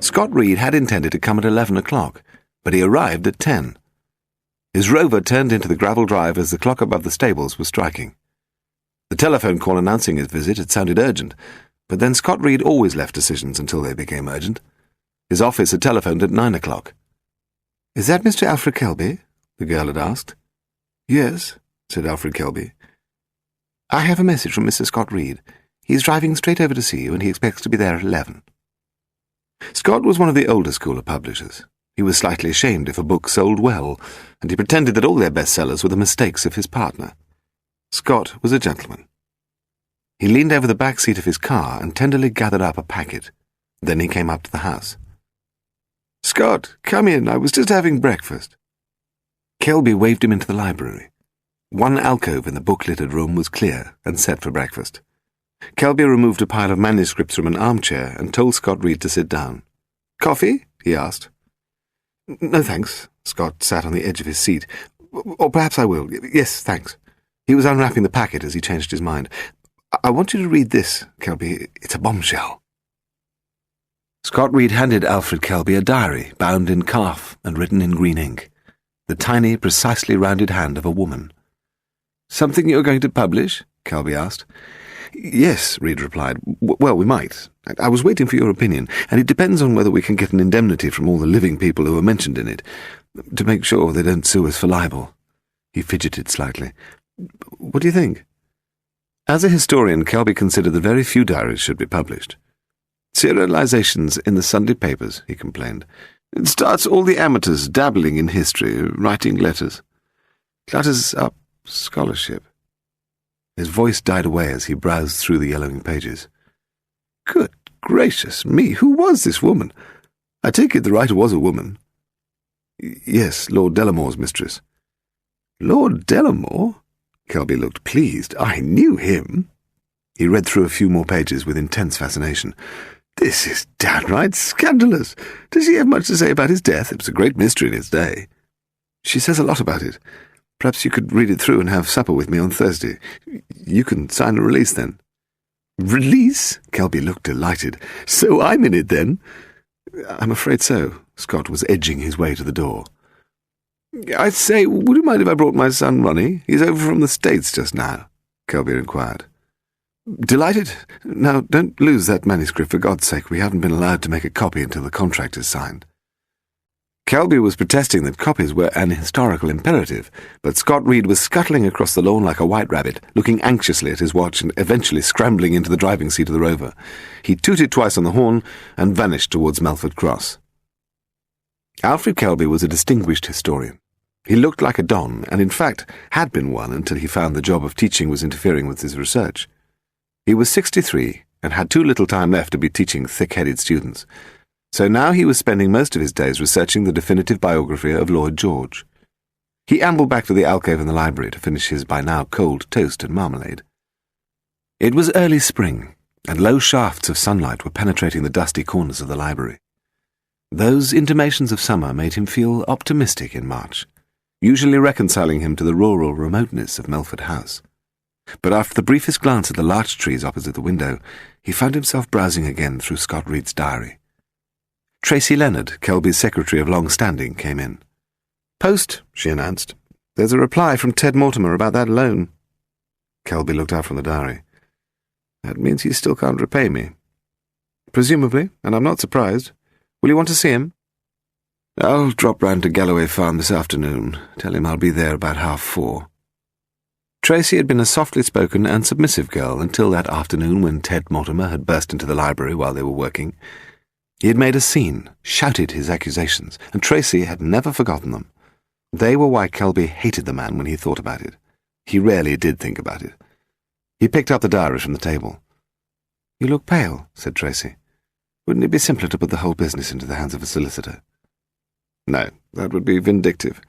Scott Reed had intended to come at 11 o'clock, but he arrived at 10. His Rover turned into the gravel drive as the clock above the stables was striking. The telephone call announcing his visit had sounded urgent, but then Scott Reed always left decisions until they became urgent. His office had telephoned at 9 o'clock. "Is that Mr. Alfred Kelby?" the girl had asked. "Yes," said Alfred Kelby. "I have a message from Mr. Scott Reed. He's driving straight over to see you, and he expects to be there at 11. Scott was one of the older school of publishers. He was slightly ashamed if a book sold well, and he pretended that all their bestsellers were the mistakes of his partner. Scott was a gentleman. He leaned over the back seat of his car and tenderly gathered up a packet. Then he came up to the house. "Scott, come in. I was just having breakfast." Kelby waved him into the library. One alcove in the book-littered room was clear and set for breakfast. Kelby removed a pile of manuscripts from an armchair and told Scott Reed to sit down. "Coffee?" he asked. "No, thanks." Scott sat on the edge of his seat. "Or perhaps I will. Yes, thanks." He was unwrapping the packet as he changed his mind. "I want you to read this, Kelby. It's a bombshell." Scott Reed handed Alfred Kelby a diary bound in calf and written in green ink, the tiny, precisely rounded hand of a woman. "Something you're going to publish?" Kelby asked. "Yes," Reed replied. "Well, we might. I was waiting for your opinion, and it depends on whether we can get an indemnity from all the living people who are mentioned in it, to make sure they don't sue us for libel." He fidgeted slightly. "What do you think?" As a historian, Kelby considered that very few diaries should be published. "Serializations in the Sunday papers," he complained. "It starts all the amateurs dabbling in history, writing letters. Clutters up scholarship." His voice died away as he browsed through the yellowing pages. "Good gracious me, who was this woman? I take it the writer was a woman." "Yes, Lord Delamore's mistress." "Lord Delamore?" Kelby looked pleased. "I knew him." He read through a few more pages with intense fascination. "This is downright scandalous. Does she have much to say about his death? It was a great mystery in its day." "She says a lot about it. Perhaps you could read it through and have supper with me on Thursday. You can sign a release then." "Release?" Kelby looked delighted. "So I'm in it then?" "I'm afraid so." Scott was edging his way to the door. "I say, would you mind if I brought my son Ronnie? He's over from the States just now," Kelby inquired. "Delighted. Now, don't lose that manuscript, for God's sake. We haven't been allowed to make a copy until the contract is signed." Kelby was protesting that copies were an historical imperative, but Scott Reed was scuttling across the lawn like a white rabbit, looking anxiously at his watch and eventually scrambling into the driving seat of the Rover. He tooted twice on the horn and vanished towards Melford Cross. Alfred Kelby was a distinguished historian. He looked like a don, and in fact had been one until he found the job of teaching was interfering with his research. He was 63 and had too little time left to be teaching thick-headed students. So now he was spending most of his days researching the definitive biography of Lloyd George. He ambled back to the alcove in the library to finish his by now cold toast and marmalade. It was early spring, and low shafts of sunlight were penetrating the dusty corners of the library. Those intimations of summer made him feel optimistic in March, usually reconciling him to the rural remoteness of Melford House. But after the briefest glance at the larch trees opposite the window, he found himself browsing again through Scott Reed's diary. Tracy Leonard, Kelby's secretary of long standing, came in. "Post," she announced. "There's a reply from Ted Mortimer about that loan." Kelby looked out from the diary. "That means he still can't repay me." "Presumably, and I'm not surprised. Will you want to see him?" "I'll drop round to Galloway Farm this afternoon. Tell him I'll be there about 4:30. Tracy had been a softly spoken and submissive girl until that afternoon when Ted Mortimer had burst into the library while they were working. He had made a scene, shouted his accusations, and Tracy had never forgotten them. They were why Kelby hated the man when he thought about it. He rarely did think about it. He picked up the diary from the table. "You look pale," said Tracy. "Wouldn't it be simpler to put the whole business into the hands of a solicitor?" "No, that would be vindictive.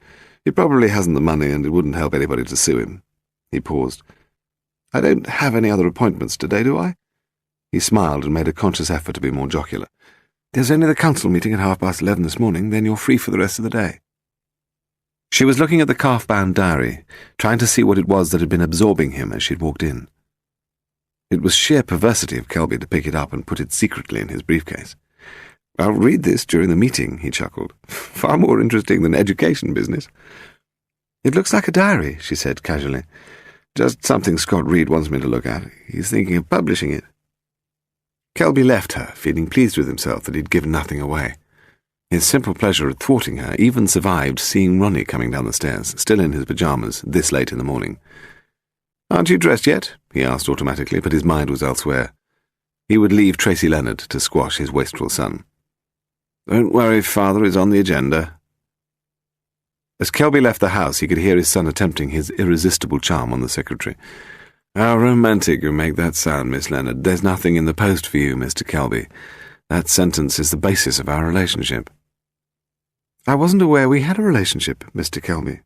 He probably hasn't the money, and it wouldn't help anybody to sue him." He paused. "I don't have any other appointments today, do I?" He smiled and made a conscious effort to be more jocular. "There's only the council meeting at 11:30 this morning, then you're free for the rest of the day." She was looking at the calf-bound diary, trying to see what it was that had been absorbing him as she'd walked in. It was sheer perversity of Kelby to pick it up and put it secretly in his briefcase. "I'll read this during the meeting," he chuckled. "Far more interesting than education business." "It looks like a diary," she said casually. "Just something Scott Reed wants me to look at. He's thinking of publishing it." Kelby left her, feeling pleased with himself that he'd given nothing away. His simple pleasure at thwarting her even survived seeing Ronnie coming down the stairs, still in his pyjamas, this late in the morning. "Aren't you dressed yet?" he asked automatically, but his mind was elsewhere. He would leave Tracy Leonard to squash his wasteful son. "Don't worry, father is on the agenda." As Kelby left the house, he could hear his son attempting his irresistible charm on the secretary. "How romantic you make that sound, Miss Leonard. There's nothing in the post for you, Mr. Kelby. That sentence is the basis of our relationship." "I wasn't aware we had a relationship, Mr. Kelby."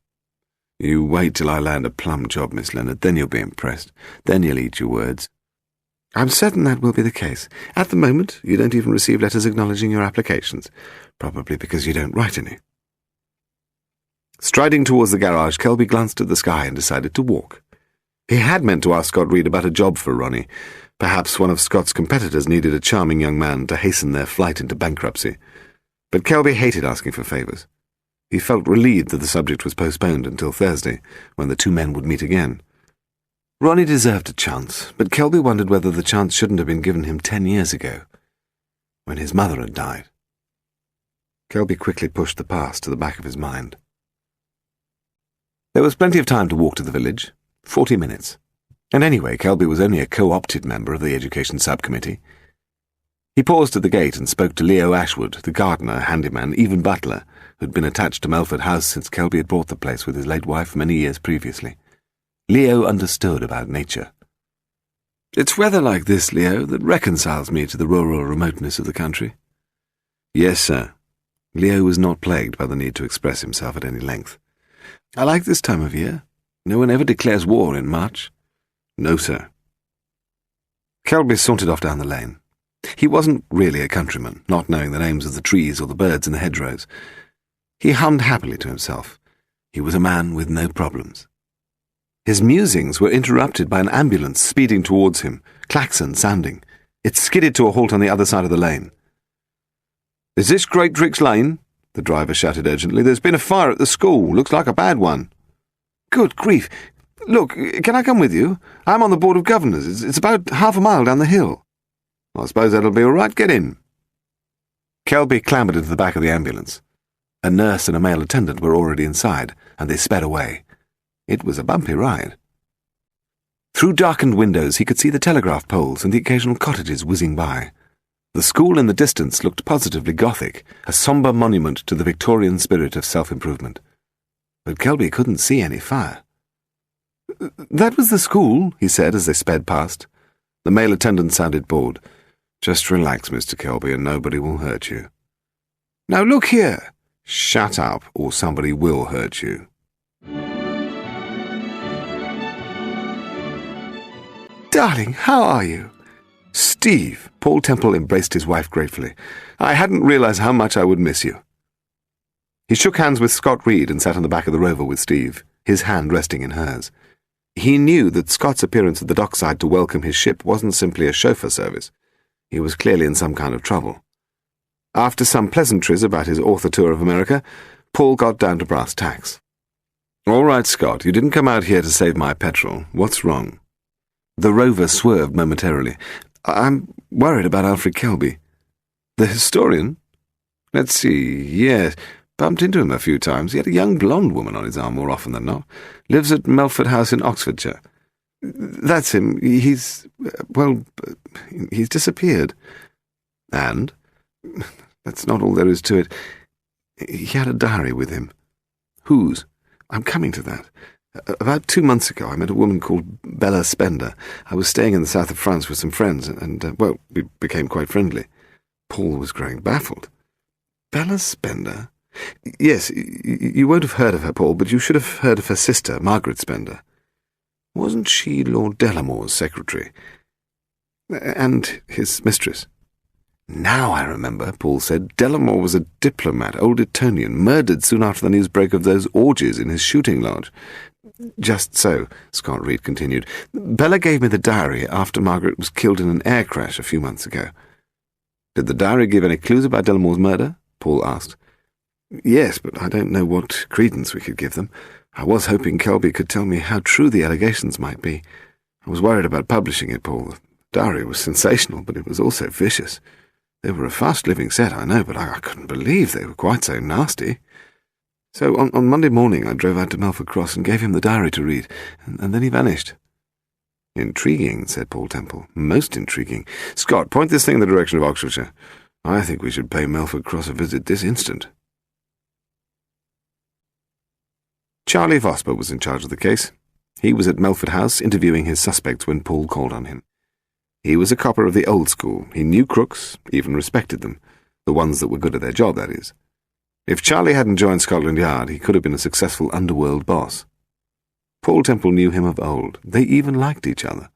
"You wait till I land a plum job, Miss Leonard, then you'll be impressed. Then you'll eat your words." "I'm certain that will be the case. At the moment, you don't even receive letters acknowledging your applications, probably because you don't write any." Striding towards the garage, Kelby glanced at the sky and decided to walk. He had meant to ask Scott Reed about a job for Ronnie. Perhaps one of Scott's competitors needed a charming young man to hasten their flight into bankruptcy. But Kelby hated asking for favours. He felt relieved that the subject was postponed until Thursday, when the two men would meet again. Ronnie deserved a chance, but Kelby wondered whether the chance shouldn't have been given him 10 years ago, when his mother had died. Kelby quickly pushed the past to the back of his mind. There was plenty of time to walk to the village, 40 minutes. And anyway, Kelby was only a co-opted member of the Education Subcommittee. He paused at the gate and spoke to Leo Ashwood, the gardener, handyman, even butler, who'd been attached to Melford House since Kelby had bought the place with his late wife many years previously. Leo understood about nature. "It's weather like this, Leo, that reconciles me to the rural remoteness of the country." "Yes, sir." Leo was not plagued by the need to express himself at any length. "I like this time of year. No one ever declares war in March." "No, sir." Kelby sauntered off down the lane. He wasn't really a countryman, not knowing the names of the trees or the birds in the hedgerows. He hummed happily to himself. He was a man with no problems. His musings were interrupted by an ambulance speeding towards him, klaxon sounding. It skidded to a halt on the other side of the lane. "Is this Great Drix Lane?" the driver shouted urgently. "There's been a fire at the school. Looks like a bad one." "Good grief. Look, can I come with you? I'm on the Board of Governors. It's about half a mile down the hill." "I suppose that'll be all right. Get in." Kelby clambered into the back of the ambulance. A nurse and a male attendant were already inside, and they sped away. It was a bumpy ride. Through darkened windows he could see the telegraph poles and the occasional cottages whizzing by. The school in the distance looked positively Gothic, a sombre monument to the Victorian spirit of self-improvement. But Kelby couldn't see any fire. "That was the school," he said as they sped past. The male attendant sounded bored. "Just relax, Mr. Kelby, and nobody will hurt you." "Now look here." "Shut up, or somebody will hurt you." "Darling, how are you?" "Steve," Paul Temple embraced his wife gratefully. "I hadn't realized how much I would miss you." He shook hands with Scott Reed and sat on the back of the Rover with Steve, his hand resting in hers. He knew that Scott's appearance at the dockside to welcome his ship wasn't simply a chauffeur service. He was clearly in some kind of trouble. After some pleasantries about his author tour of America, Paul got down to brass tacks. "All right, Scott, you didn't come out here to save my petrol. What's wrong?" The Rover swerved momentarily. "I'm worried about Alfred Kelby." "The historian?" "Let's see, yes. Bumped into him a few times. He had a young blonde woman on his arm more often than not. Lives at Melford House in Oxfordshire." "That's him. He's disappeared." "And?" "That's not all there is to it. He had a diary with him." "Whose?" "I'm coming to that. About 2 months ago I met a woman called Bella Spender. I was staying in the south of France with some friends, and we became quite friendly." Paul was growing baffled. "Bella Spender?" "Yes, you won't have heard of her, Paul, but you should have heard of her sister, Margaret Spender." "Wasn't she Lord Delamore's secretary?" "And his mistress." "Now I remember," Paul said. "Delamore was a diplomat, old Etonian, murdered soon after the news broke of those orgies in his shooting lodge." "Just so," Scott Reed continued. "Bella gave me the diary after Margaret was killed in an air crash a few months ago." Did the diary give any clues about Delamore's murder? Paul asked. Yes, but I don't know what credence we could give them. I was hoping Kelby could tell me how true the allegations might be. I was worried about publishing it, Paul. The diary was sensational, but it was also vicious. They were a fast-living set, I know, but I couldn't believe they were quite so nasty. So on Monday morning I drove out to Melford Cross and gave him the diary to read, and then he vanished. Intriguing, said Paul Temple. Most intriguing. Scott, point this thing in the direction of Oxfordshire. I think we should pay Melford Cross a visit this instant. Charlie Vosper was in charge of the case. He was at Melford House interviewing his suspects when Paul called on him. He was a copper of the old school. He knew crooks, even respected them. The ones that were good at their job, that is. If Charlie hadn't joined Scotland Yard, he could have been a successful underworld boss. Paul Temple knew him of old. They even liked each other.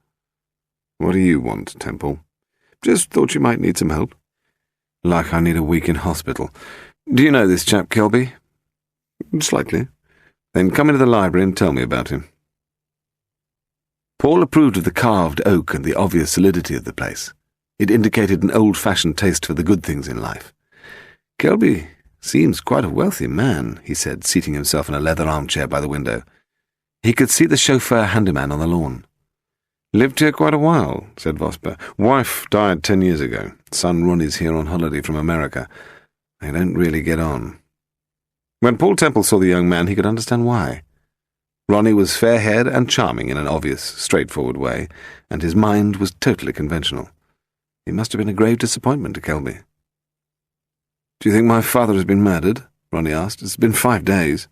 What do you want, Temple? Just thought you might need some help. Like I need a week in hospital. Do you know this chap, Kelby? Slightly. Then come into the library and tell me about him. Paul approved of the carved oak and the obvious solidity of the place. It indicated an old-fashioned taste for the good things in life. Kelby seems quite a wealthy man, he said, seating himself in a leather armchair by the window. He could see the chauffeur handyman on the lawn. Lived here quite a while, said Vosper. Wife died 10 years ago. Son Ronnie's here on holiday from America. They don't really get on. When Paul Temple saw the young man, he could understand why. Ronnie was fair-haired and charming in an obvious, straightforward way, and his mind was totally conventional. He must have been a grave disappointment to Kelby. Do you think my father has been murdered? Ronnie asked. It's been 5 days.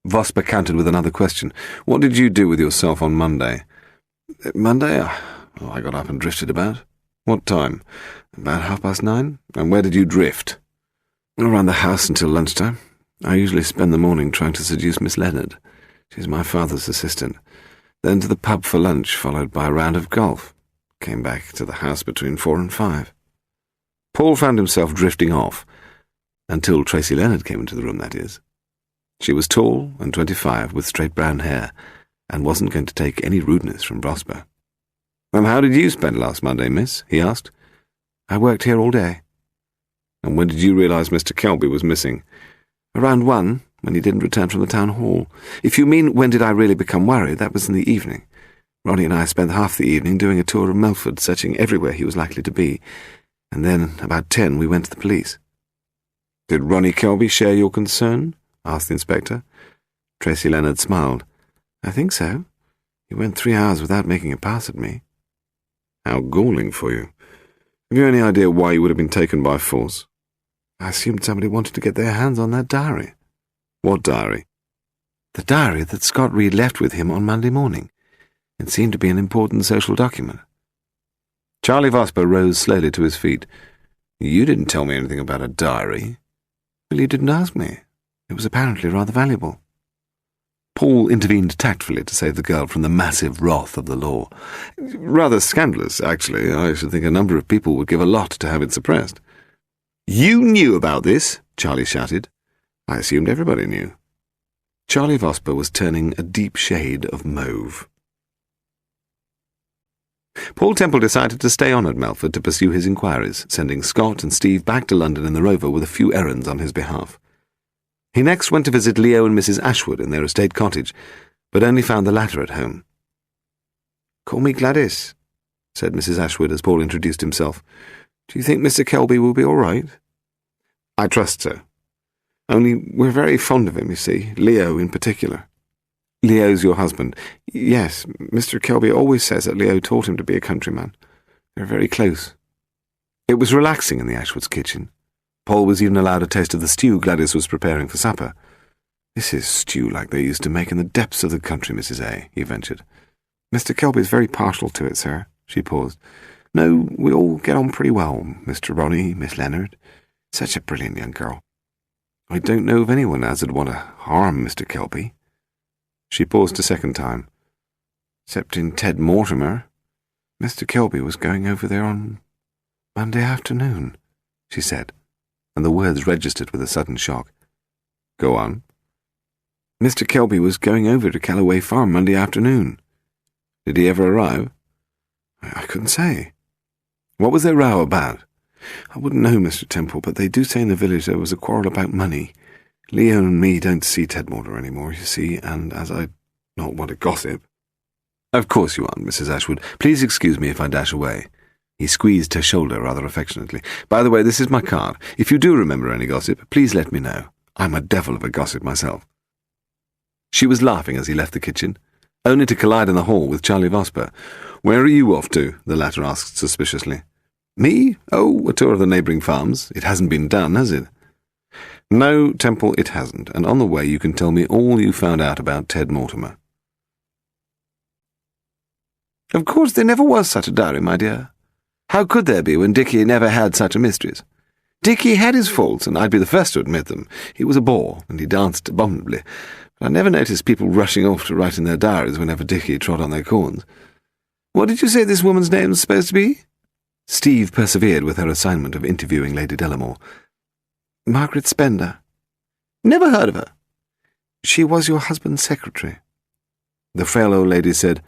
Vosper countered with another question. What did you do with yourself on Monday? Monday? I got up and drifted about. What time? About 9:30. And where did you drift? Around the house until lunchtime. I usually spend the morning trying to seduce Miss Leonard. She's my father's assistant. Then to the pub for lunch, followed by a round of golf. Came back to the house between 4 and 5. Paul found himself drifting off, until Tracy Leonard came into the room, that is. She was tall and 25, with straight brown hair, and wasn't going to take any rudeness from Vosper. And how did you spend last Monday, miss? He asked. I worked here all day. And when did you realise Mr. Kelby was missing? Around 1, when he didn't return from the town hall. If you mean when did I really become worried, that was in the evening. Ronnie and I spent half the evening doing a tour of Melford, searching everywhere he was likely to be, and then, about 10, we went to the police. Did Ronnie Kelby share your concern? Asked the inspector. Tracy Leonard smiled. I think so. He went 3 hours without making a pass at me. How galling for you. Have you any idea why you would have been taken by force? I assumed somebody wanted to get their hands on that diary. What diary? The diary that Scott Reed left with him on Monday morning. It seemed to be an important social document. Charlie Vosper rose slowly to his feet. You didn't tell me anything about a diary. Well, you didn't ask me. It was apparently rather valuable. Paul intervened tactfully to save the girl from the massive wrath of the law. Rather scandalous, actually. I should think a number of people would give a lot to have it suppressed. You knew about this? Charlie shouted. I assumed everybody knew. Charlie Vosper was turning a deep shade of mauve. Paul Temple decided to stay on at Melford to pursue his inquiries, sending Scott and Steve back to London in the Rover with a few errands on his behalf. He next went to visit Leo and Mrs. Ashwood in their estate cottage, but only found the latter at home. Call me Gladys, said Mrs. Ashwood as Paul introduced himself. Do you think Mr. Kelby will be all right? I trust so. Only we're very fond of him, you see, Leo in particular. Leo's your husband. Yes, Mr. Kelby always says that Leo taught him to be a countryman. They're very close. It was relaxing in the Ashwoods' kitchen. Paul was even allowed a taste of the stew Gladys was preparing for supper. This is stew like they used to make in the depths of the country, Mrs. A., he ventured. Mr. Kelby's very partial to it, sir. She paused. No, we all get on pretty well, Mr. Ronnie, Miss Leonard. Such a brilliant young girl. I don't know of anyone as would want to harm Mr. Kelby. She paused a second time. Except in Ted Mortimer. Mr. Kelby was going over there on Monday afternoon, she said, and the words registered with a sudden shock. Go on. Mr. Kelby was going over to Calloway Farm Monday afternoon. Did he ever arrive? I couldn't say. What was their row about? I wouldn't know, Mr. Temple, but they do say in the village there was a quarrel about money. Leo and me don't see Ted Mortimer anymore, you see, and as I not want to gossip—" "Of course you aren't, Mrs. Ashwood. Please excuse me if I dash away." He squeezed her shoulder rather affectionately. "By the way, this is my card. If you do remember any gossip, please let me know. I'm a devil of a gossip myself." She was laughing as he left the kitchen, only to collide in the hall with Charlie Vosper. "Where are you off to?" the latter asked suspiciously. "Me? Oh, a tour of the neighbouring farms. It hasn't been done, has it?" "No, Temple, it hasn't, and on the way you can tell me all you found out about Ted Mortimer." "Of course there never was such a diary, my dear. How could there be when Dickie never had such a mistress? Dickie had his faults, and I'd be the first to admit them. He was a bore, and he danced abominably, but I never noticed people rushing off to write in their diaries whenever Dickie trod on their corns. What did you say this woman's name was supposed to be?" Steve persevered with her assignment of interviewing Lady Delamore. "Margaret Spender." "Never heard of her." "She was your husband's secretary." The frail old lady said,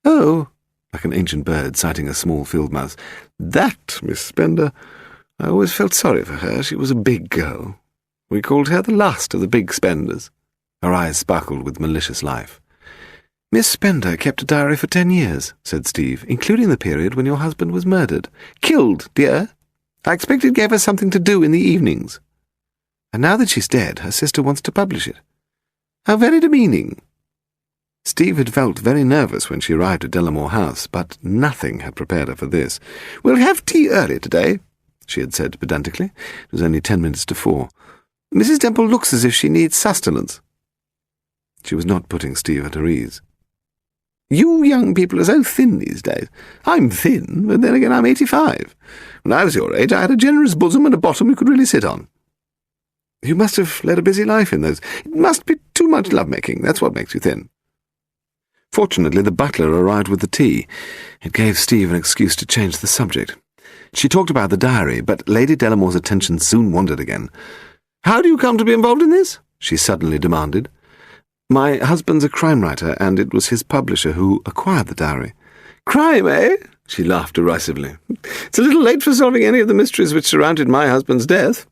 "Oh," like an ancient bird sighting a small field mouse. "That, Miss Spender. I always felt sorry for her. She was a big girl. We called her the last of the big spenders." Her eyes sparkled with malicious life. "Miss Spender kept a diary for 10 years, said Steve, "including the period when your husband was murdered. Killed, dear. I expect it gave her something to do in the evenings. And now that she's dead, her sister wants to publish it. How very demeaning." Steve had felt very nervous when she arrived at Delamore House, but nothing had prepared her for this. "We'll have tea early today," she had said pedantically. It was only 10 minutes to 4. "Mrs. Temple looks as if she needs sustenance." She was not putting Steve at her ease. "You young people are so thin these days. I'm thin, but then again I'm 85. When I was your age I had a generous bosom and a bottom you could really sit on." "You must have led a busy life in those. It must be too much love-making. That's what makes you thin." Fortunately, the butler arrived with the tea. It gave Steve an excuse to change the subject. She talked about the diary, but Lady Delamore's attention soon wandered again. "How do you come to be involved in this?" she suddenly demanded. "My husband's a crime writer, and it was his publisher who acquired the diary." "Crime, eh?" She laughed derisively. "It's a little late for solving any of the mysteries which surrounded my husband's death.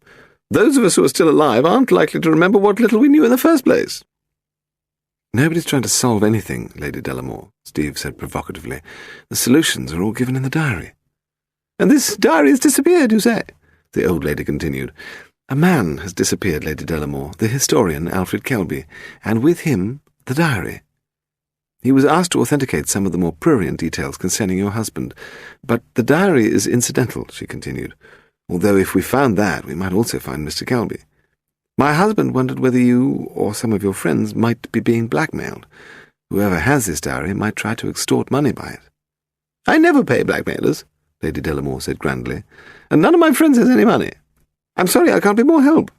Those of us who are still alive aren't likely to remember what little we knew in the first place." "Nobody's trying to solve anything, Lady Delamore," Steve said provocatively. "The solutions are all given in the diary." "And this diary has disappeared, you say?" the old lady continued. "A man has disappeared, Lady Delamore, the historian Alfred Kelby, and with him the diary. He was asked to authenticate some of the more prurient details concerning your husband, but the diary is incidental," she continued, "although if we found that, we might also find Mr. Kelby. My husband wondered whether you or some of your friends might be being blackmailed. Whoever has this diary might try to extort money by it." "I never pay blackmailers," Lady Delamore said grandly, "and none of my friends has any money. I'm sorry I can't be more help."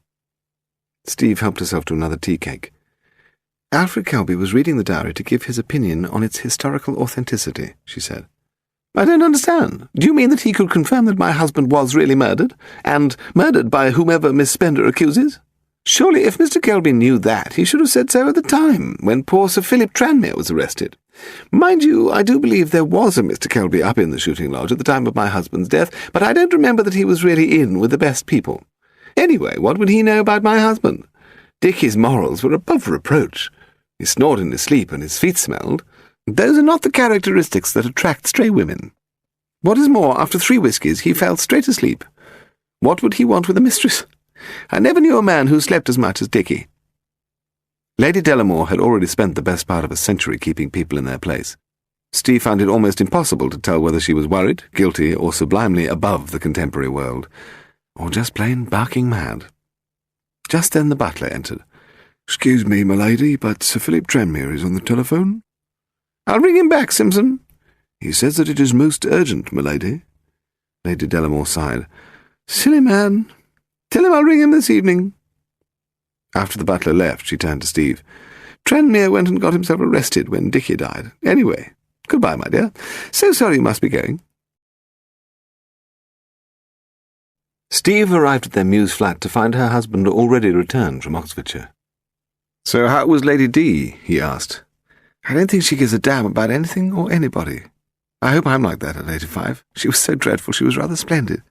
Steve helped herself to another tea cake. "Alfred Kelby was reading the diary to give his opinion on its historical authenticity," she said. "I don't understand. Do you mean that he could confirm that my husband was really murdered, and murdered by whomever Miss Spender accuses? Surely if Mr. Kelby knew that, he should have said so at the time, when poor Sir Philip Tranmere was arrested. Mind you, I do believe there was a Mr. Kelby up in the shooting lodge at the time of my husband's death, but I don't remember that he was really in with the best people. Anyway, what would he know about my husband? Dickie's morals were above reproach. He snored in his sleep and his feet smelled. Those are not the characteristics that attract stray women. What is more, after 3 whiskies he fell straight asleep. What would he want with a mistress? I never knew a man who slept as much as Dickie." Lady Delamore had already spent the best part of a century keeping people in their place. Steve found it almost impossible to tell whether she was worried, guilty, or sublimely above the contemporary world, or just plain barking mad. Just then the butler entered. "Excuse me, my lady, but Sir Philip Tranmere is on the telephone." "I'll ring him back, Simpson." "He says that it is most urgent, my lady." Lady Delamore sighed. "Silly man. Tell him I'll ring him this evening." After the butler left, she turned to Steve. "Tranmere went and got himself arrested when Dickie died. Anyway, goodbye, my dear. So sorry you must be going." Steve arrived at their Mews flat to find her husband already returned from Oxfordshire. "So how was Lady D?" he asked. "I don't think she gives a damn about anything or anybody. I hope I'm like that at 85. She was so dreadful, she was rather splendid."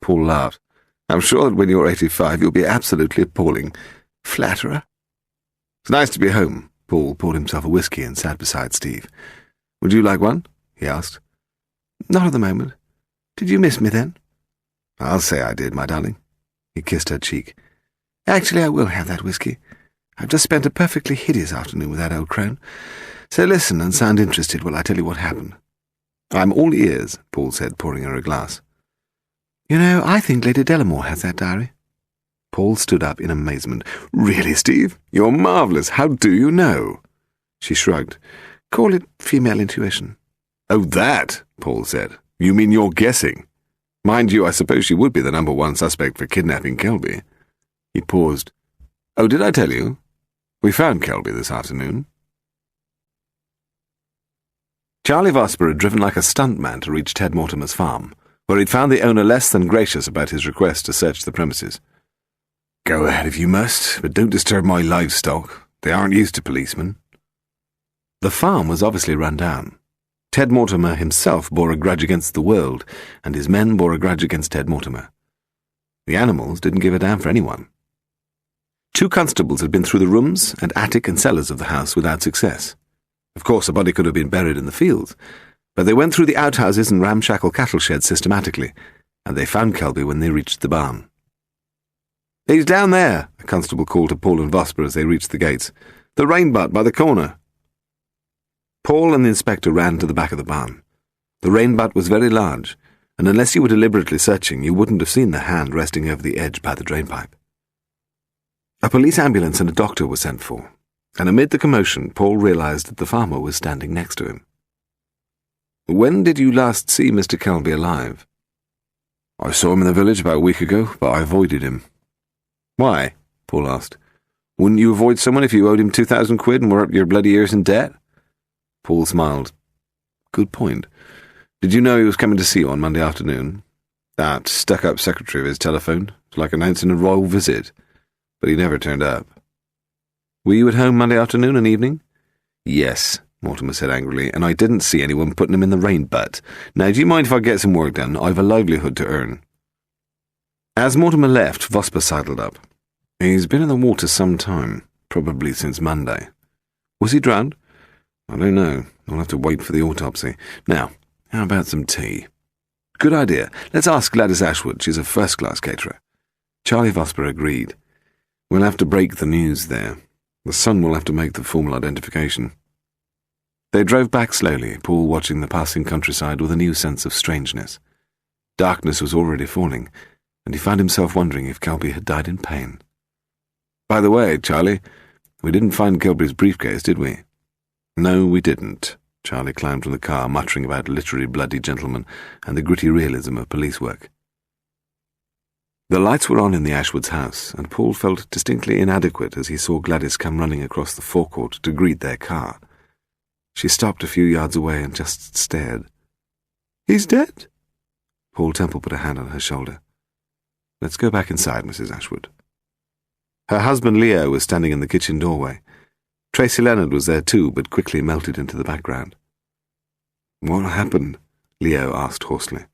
Paul laughed. "I'm sure that when you're 85 you'll be absolutely appalling. Flatterer." "It's nice to be home." Paul poured himself a whiskey and sat beside Steve. "Would you like one?" he asked. "Not at the moment. Did you miss me then?" "I'll say I did, my darling." He kissed her cheek. "Actually, I will have that whiskey. I've just spent a perfectly hideous afternoon with that old crone. So listen and sound interested while I tell you what happened." "I'm all ears," Paul said, pouring her a glass. "You know, I think Lady Delamore has that diary." Paul stood up in amazement. "Really, Steve? You're marvellous. How do you know?" She shrugged. "Call it female intuition." "Oh, that," Paul said. "You mean you're guessing? Mind you, I suppose she would be the number one suspect for kidnapping Kelby." He paused. "Oh, did I tell you? We found Kelby this afternoon." Charlie Vosper had driven like a stuntman to reach Ted Mortimer's farm, where he'd found the owner less than gracious about his request to search the premises. "Go ahead if you must, but don't disturb my livestock. They aren't used to policemen." The farm was obviously run down. Ted Mortimer himself bore a grudge against the world, and his men bore a grudge against Ted Mortimer. The animals didn't give a damn for anyone. 2 constables had been through the rooms and attic and cellars of the house without success. Of course, a body could have been buried in the fields, but they went through the outhouses and ramshackle cattle sheds systematically, and they found Kelby when they reached the barn. "He's down there," a constable called to Paul and Vosper as they reached the gates. "The rain butt by the corner." Paul and the inspector ran to the back of the barn. The rain butt was very large, and unless you were deliberately searching, you wouldn't have seen the hand resting over the edge by the drainpipe. A police ambulance and a doctor were sent for, and amid the commotion, Paul realized that the farmer was standing next to him. "When did you last see Mr. Kelby alive?" "I saw him in the village about a week ago, but I avoided him." "Why?" Paul asked. "Wouldn't you avoid someone if you owed him 2,000 quid and were up your bloody ears in debt?" Paul smiled. "Good point. Did you know he was coming to see you on Monday afternoon? That stuck-up secretary of his telephoned. It's like announcing a royal visit. But he never turned up." "Were you at home Monday afternoon and evening?" "Yes," Mortimer said angrily, "and I didn't see anyone putting him in the rain butt. Now, do you mind if I get some work done? I've a livelihood to earn." As Mortimer left, Vosper sidled up. "He's been in the water some time, probably since Monday." "Was he drowned?" "I don't know. I'll have to wait for the autopsy. Now, how about some tea?" "Good idea. Let's ask Gladys Ashwood. She's a first-class caterer." Charlie Vosper agreed. "We'll have to break the news there. The son will have to make the formal identification." They drove back slowly, Paul watching the passing countryside with a new sense of strangeness. Darkness was already falling, and he found himself wondering if Kelby had died in pain. "By the way, Charlie, we didn't find Kelby's briefcase, did we?" "No, we didn't." Charlie climbed from the car, muttering about literary bloody gentlemen and the gritty realism of police work. The lights were on in the Ashwoods' house, and Paul felt distinctly inadequate as he saw Gladys come running across the forecourt to greet their car. She stopped a few yards away and just stared. "He's dead?" Paul Temple put a hand on her shoulder. "Let's go back inside, Mrs. Ashwood." Her husband Leo was standing in the kitchen doorway. Tracy Leonard was there too, but quickly melted into the background. "What happened?" Leo asked hoarsely.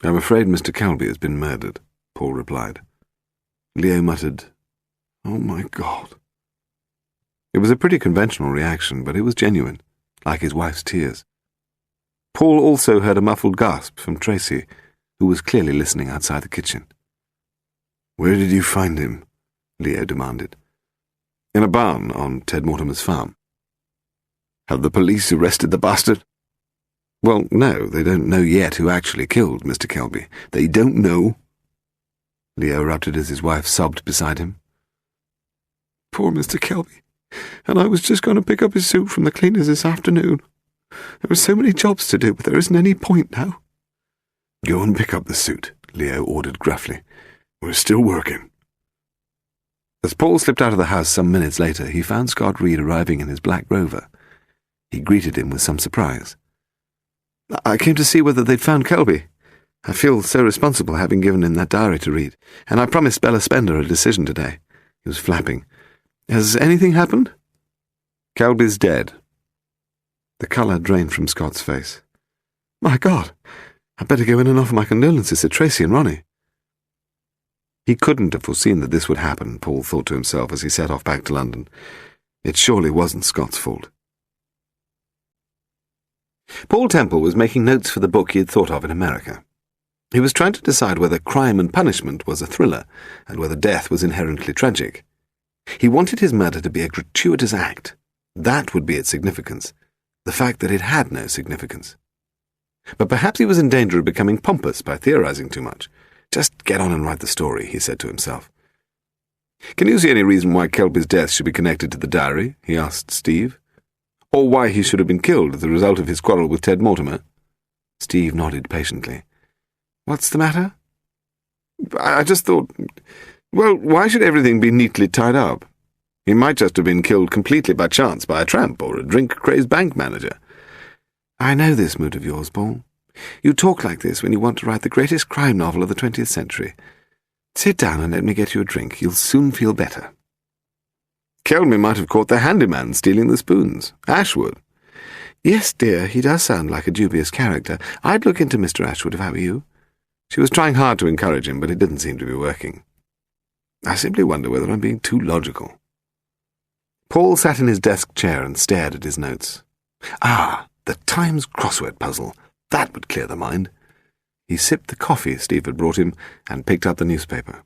"I'm afraid Mr. Kelby has been murdered," Paul replied. Leo muttered, "Oh my God." It was a pretty conventional reaction, but it was genuine, like his wife's tears. Paul also heard a muffled gasp from Tracy, who was clearly listening outside the kitchen. "Where did you find him?" Leo demanded. "In a barn on Ted Mortimer's farm." "Have the police arrested the bastard?" "Well, no, they don't know yet who actually killed Mr. Kelby. They don't know?" Leo erupted as his wife sobbed beside him. "Poor Mr. Kelby. And I was just going to pick up his suit from the cleaners this afternoon. There are so many jobs to do, but there isn't any point now." "Go and pick up the suit," Leo ordered gruffly. "We're still working." As Paul slipped out of the house some minutes later, he found Scott Reed arriving in his black Rover. He greeted him with some surprise. "I came to see whether they'd found Kelby. I feel so responsible having given him that diary to read, and I promised Bella Spender a decision today." He was flapping. "Has anything happened?" "Kelby's dead." The colour drained from Scott's face. "My God, I'd better go in and offer my condolences to Tracy and Ronnie. He couldn't have foreseen that this would happen, Paul thought to himself as he set off back to London. It surely wasn't Scott's fault. Paul Temple was making notes for the book he had thought of in America. He was trying to decide whether Crime and Punishment was a thriller, and whether death was inherently tragic. He wanted his murder to be a gratuitous act. That would be its significance, the fact that it had no significance. But perhaps he was in danger of becoming pompous by theorizing too much. Just get on and write the story, he said to himself. Can you see any reason why Kelby's death should be connected to the diary? He asked Steve. Or why he should have been killed as a result of his quarrel with Ted Mortimer? Steve nodded patiently. What's the matter? I just thought, well, why should everything be neatly tied up? He might just have been killed completely by chance by a tramp or a drink-crazed bank manager. I know this mood of yours, Paul. You talk like this when you want to write the greatest crime novel of the 20th century. Sit down and let me get you a drink. You'll soon feel better. Kelby might have caught the handyman stealing the spoons. Ashwood. Yes, dear, he does sound like a dubious character. I'd look into Mr. Ashwood if I were you. She was trying hard to encourage him, but it didn't seem to be working. I simply wonder whether I'm being too logical. Paul sat in his desk chair and stared at his notes. Ah, the Times crossword puzzle. That would clear the mind. He sipped the coffee Steve had brought him and picked up the newspaper.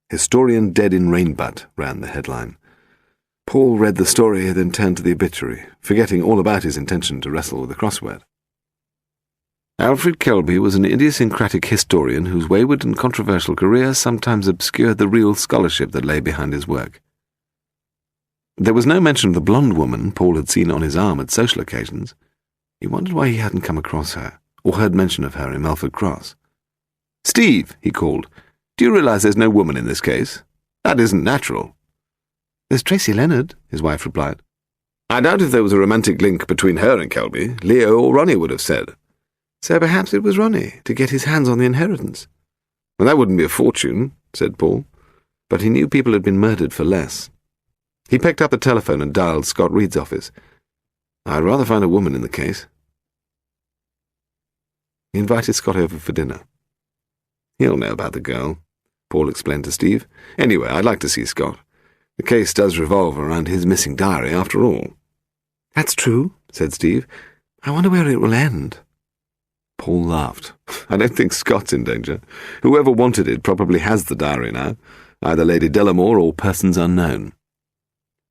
Historian dead in rainbutt, ran the headline. Paul read the story, then turned to the obituary, forgetting all about his intention to wrestle with the crossword. Alfred Kelby was an idiosyncratic historian whose wayward and controversial career sometimes obscured the real scholarship that lay behind his work. There was no mention of the blonde woman Paul had seen on his arm at social occasions. He wondered why he hadn't come across her, or heard mention of her in Melford Cross. "Steve," he called, "do you realise there's no woman in this case? That isn't natural." "There's Tracy Leonard," his wife replied. "I doubt if there was a romantic link between her and Kelby. Leo or Ronnie would have said." "So perhaps it was Ronnie, to get his hands on the inheritance." "Well, that wouldn't be a fortune," said Paul, but he knew people had been murdered for less. He picked up the telephone and dialed Scott Reed's office. "I'd rather find a woman in the case." He invited Scott over for dinner. "He'll know about the girl," Paul explained to Steve. "Anyway, I'd like to see Scott. The case does revolve around his missing diary, after all." "That's true," said Steve. "I wonder where it will end." Paul laughed. "I don't think Scott's in danger. Whoever wanted it probably has the diary now, either Lady Delamore or persons unknown."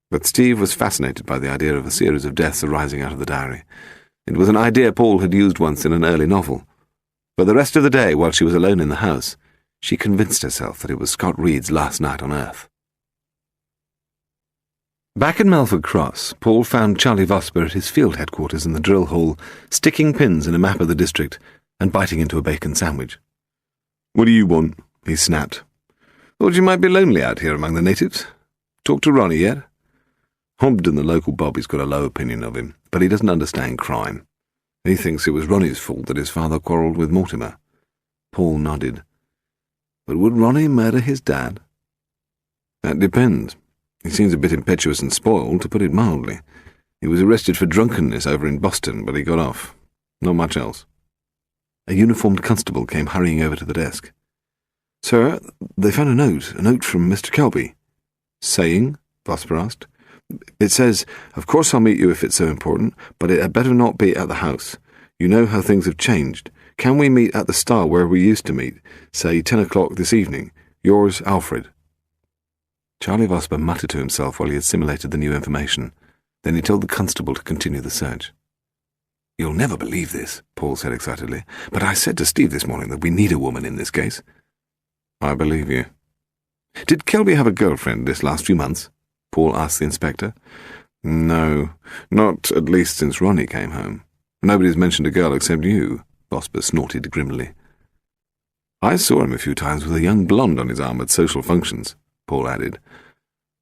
But Steve was fascinated by the idea of a series of deaths arising out of the diary. It was an idea Paul had used once in an early novel. For the rest of the day, while she was alone in the house, she convinced herself that it was Scott Reed's last night on Earth. Back in Melford Cross, Paul found Charlie Vosper at his field headquarters in the drill hall, sticking pins in a map of the district and biting into a bacon sandwich. "What do you want?" he snapped. "Thought you might be lonely out here among the natives. Talked to Ronnie yet?" Hobden, the local Bobby's got a low opinion of him, but he doesn't understand crime. He thinks it was Ronnie's fault that his father quarrelled with Mortimer. Paul nodded. "But would Ronnie murder his dad?" "That depends. He seems a bit impetuous and spoiled, to put it mildly. He was arrested for drunkenness over in Boston, but he got off. Not much else." A uniformed constable came hurrying over to the desk. "Sir, they found a note from Mr. Kelby." "Saying?" Vosper asked. "It says, 'Of course I'll meet you if it's so important, but it had better not be at the house. You know how things have changed. Can we meet at the Star where we used to meet, say 10 o'clock this evening? Yours, Alfred.'" Charlie Vosper muttered to himself while he assimilated the new information. Then he told the constable to continue the search. "You'll never believe this," Paul said excitedly, "but I said to Steve this morning that we need a woman in this case." "I believe you." "Did Kelby have a girlfriend this last few months?" Paul asked the inspector. "No, not at least since Ronnie came home. Nobody's mentioned a girl except you," Vosper snorted grimly. "I saw him a few times with a young blonde on his arm at social functions," Paul added.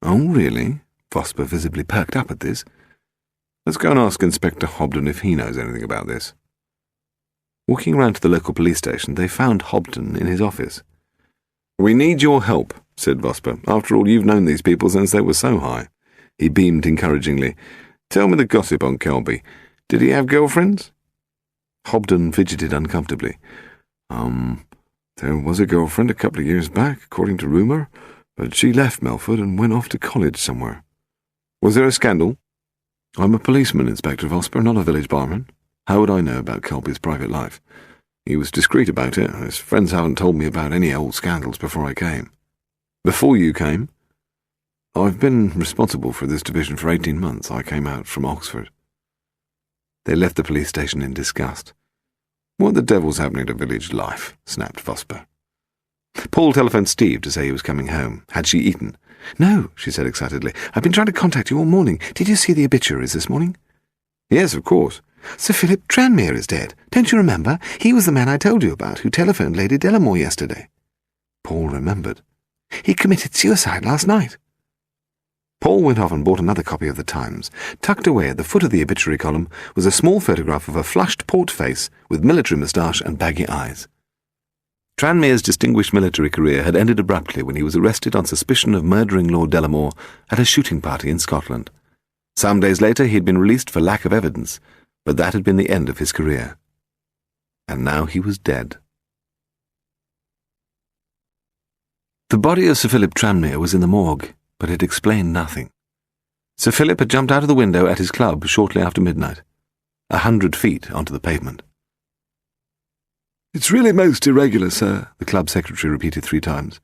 "Oh, really?" Vosper visibly perked up at this. "Let's go and ask Inspector Hobden if he knows anything about this." Walking around to the local police station, they found Hobden in his office. "We need your help," said Vosper. "After all, you've known these people since they were so high." He beamed encouragingly. "Tell me the gossip on Kelby. Did he have girlfriends?" Hobden fidgeted uncomfortably. There was a girlfriend a couple of years back, according to rumour, but she left Melford and went off to college somewhere. Was there a scandal? I'm a policeman, Inspector Vosper, not a village barman. How would I know about Kelby's private life? He was discreet about it. His friends haven't told me about any old scandals before I came. Before you came? I've been responsible for this division for 18 months. I came out from Oxford. They left the police station in disgust. What the devil's happening to village life? Snapped Vosper. Paul telephoned Steve to say he was coming home. Had she eaten? No, she said excitedly. I've been trying to contact you all morning. Did you see the obituaries this morning? Yes, of course. Sir Philip Tranmere is dead. Don't you remember? He was the man I told you about who telephoned Lady Delamore yesterday. Paul remembered. He committed suicide last night. Paul went off and bought another copy of the Times. Tucked away at the foot of the obituary column was a small photograph of a flushed port face with military moustache and baggy eyes. Tranmere's distinguished military career had ended abruptly when he was arrested on suspicion of murdering Lord Delamore at a shooting party in Scotland. Some days later he had been released for lack of evidence, but that had been the end of his career. And now he was dead. The body of Sir Philip Tranmere was in the morgue, but it explained nothing. Sir Philip had jumped out of the window at his club shortly after midnight, 100 feet onto the pavement. It's really most irregular, sir, the club secretary repeated 3 times.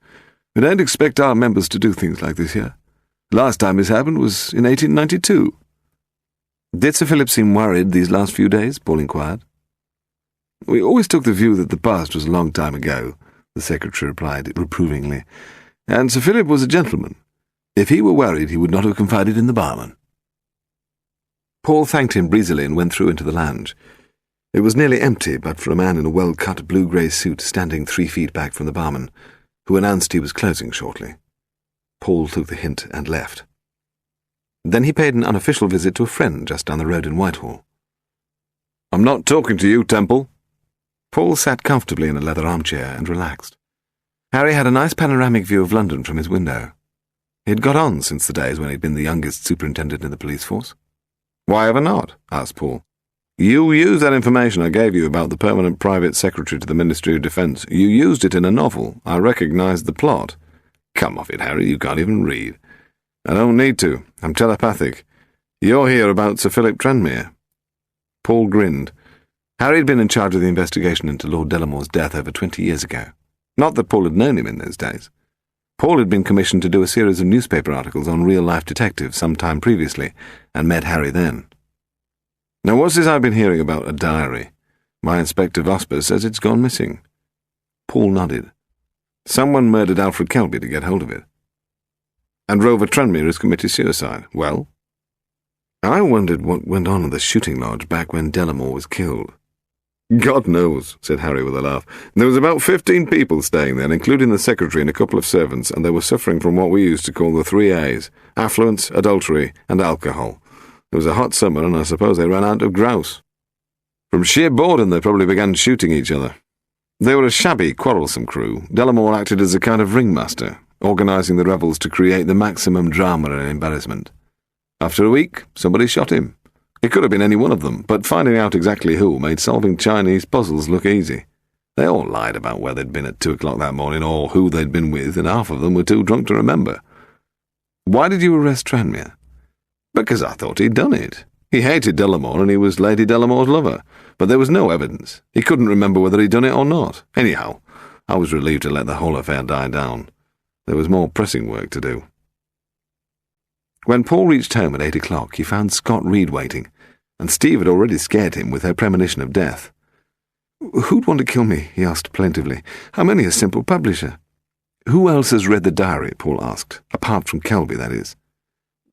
We don't expect our members to do things like this here. Last time this happened was in 1892. Did Sir Philip seem worried these last few days? Paul inquired. We always took the view that the past was a long time ago, the secretary replied reprovingly, and Sir Philip was a gentleman. If he were worried, he would not have confided in the barman. Paul thanked him breezily and went through into the lounge. It was nearly empty, but for a man in a well-cut blue-grey suit standing 3 feet back from the barman, who announced he was closing shortly. Paul took the hint and left. Then he paid an unofficial visit to a friend just down the road in Whitehall. I'm not talking to you, Temple. Paul sat comfortably in a leather armchair and relaxed. Harry had a nice panoramic view of London from his window. He had got on since the days when he had been the youngest superintendent in the police force. Why ever not? Asked Paul. You used that information I gave you about the permanent private secretary to the Ministry of Defence. You used it in a novel. I recognised the plot. Come off it, Harry, you can't even read. I don't need to. I'm telepathic. You're here about Sir Philip Tranmere. Paul grinned. Harry had been in charge of the investigation into Lord Delamore's death over 20 years ago. Not that Paul had known him in those days. Paul had been commissioned to do a series of newspaper articles on real-life detectives some time previously, and met Harry then. Now what's this I've been hearing about a diary? My Inspector Vosper says it's gone missing. Paul nodded. Someone murdered Alfred Kelby to get hold of it. And Rover Tranmere has committed suicide. Well? I wondered what went on at the shooting lodge back when Delamore was killed. God knows, said Harry with a laugh. There was about 15 people staying there, including the secretary and a couple of servants, and they were suffering from what we used to call the 3 A's, affluence, adultery, and alcohol. It was a hot summer, and I suppose they ran out of grouse. From sheer boredom they probably began shooting each other. They were a shabby, quarrelsome crew. Delamore acted as a kind of ringmaster, organising the revels to create the maximum drama and embarrassment. After a week, somebody shot him. It could have been any one of them, but finding out exactly who made solving Chinese puzzles look easy. They all lied about where they'd been at 2 o'clock that morning or who they'd been with, and half of them were too drunk to remember. Why did you arrest Tranmere? Because I thought he'd done it. He hated Delamore and he was Lady Delamore's lover, but there was no evidence. He couldn't remember whether he'd done it or not. Anyhow, I was relieved to let the whole affair die down. There was more pressing work to do. When Paul reached home at 8 o'clock, he found Scott Reed waiting, and Steve had already scared him with her premonition of death. "Who'd want to kill me?" he asked plaintively. "I'm only a simple publisher." "Who else has read the diary?" Paul asked. "Apart from Kelby, that is."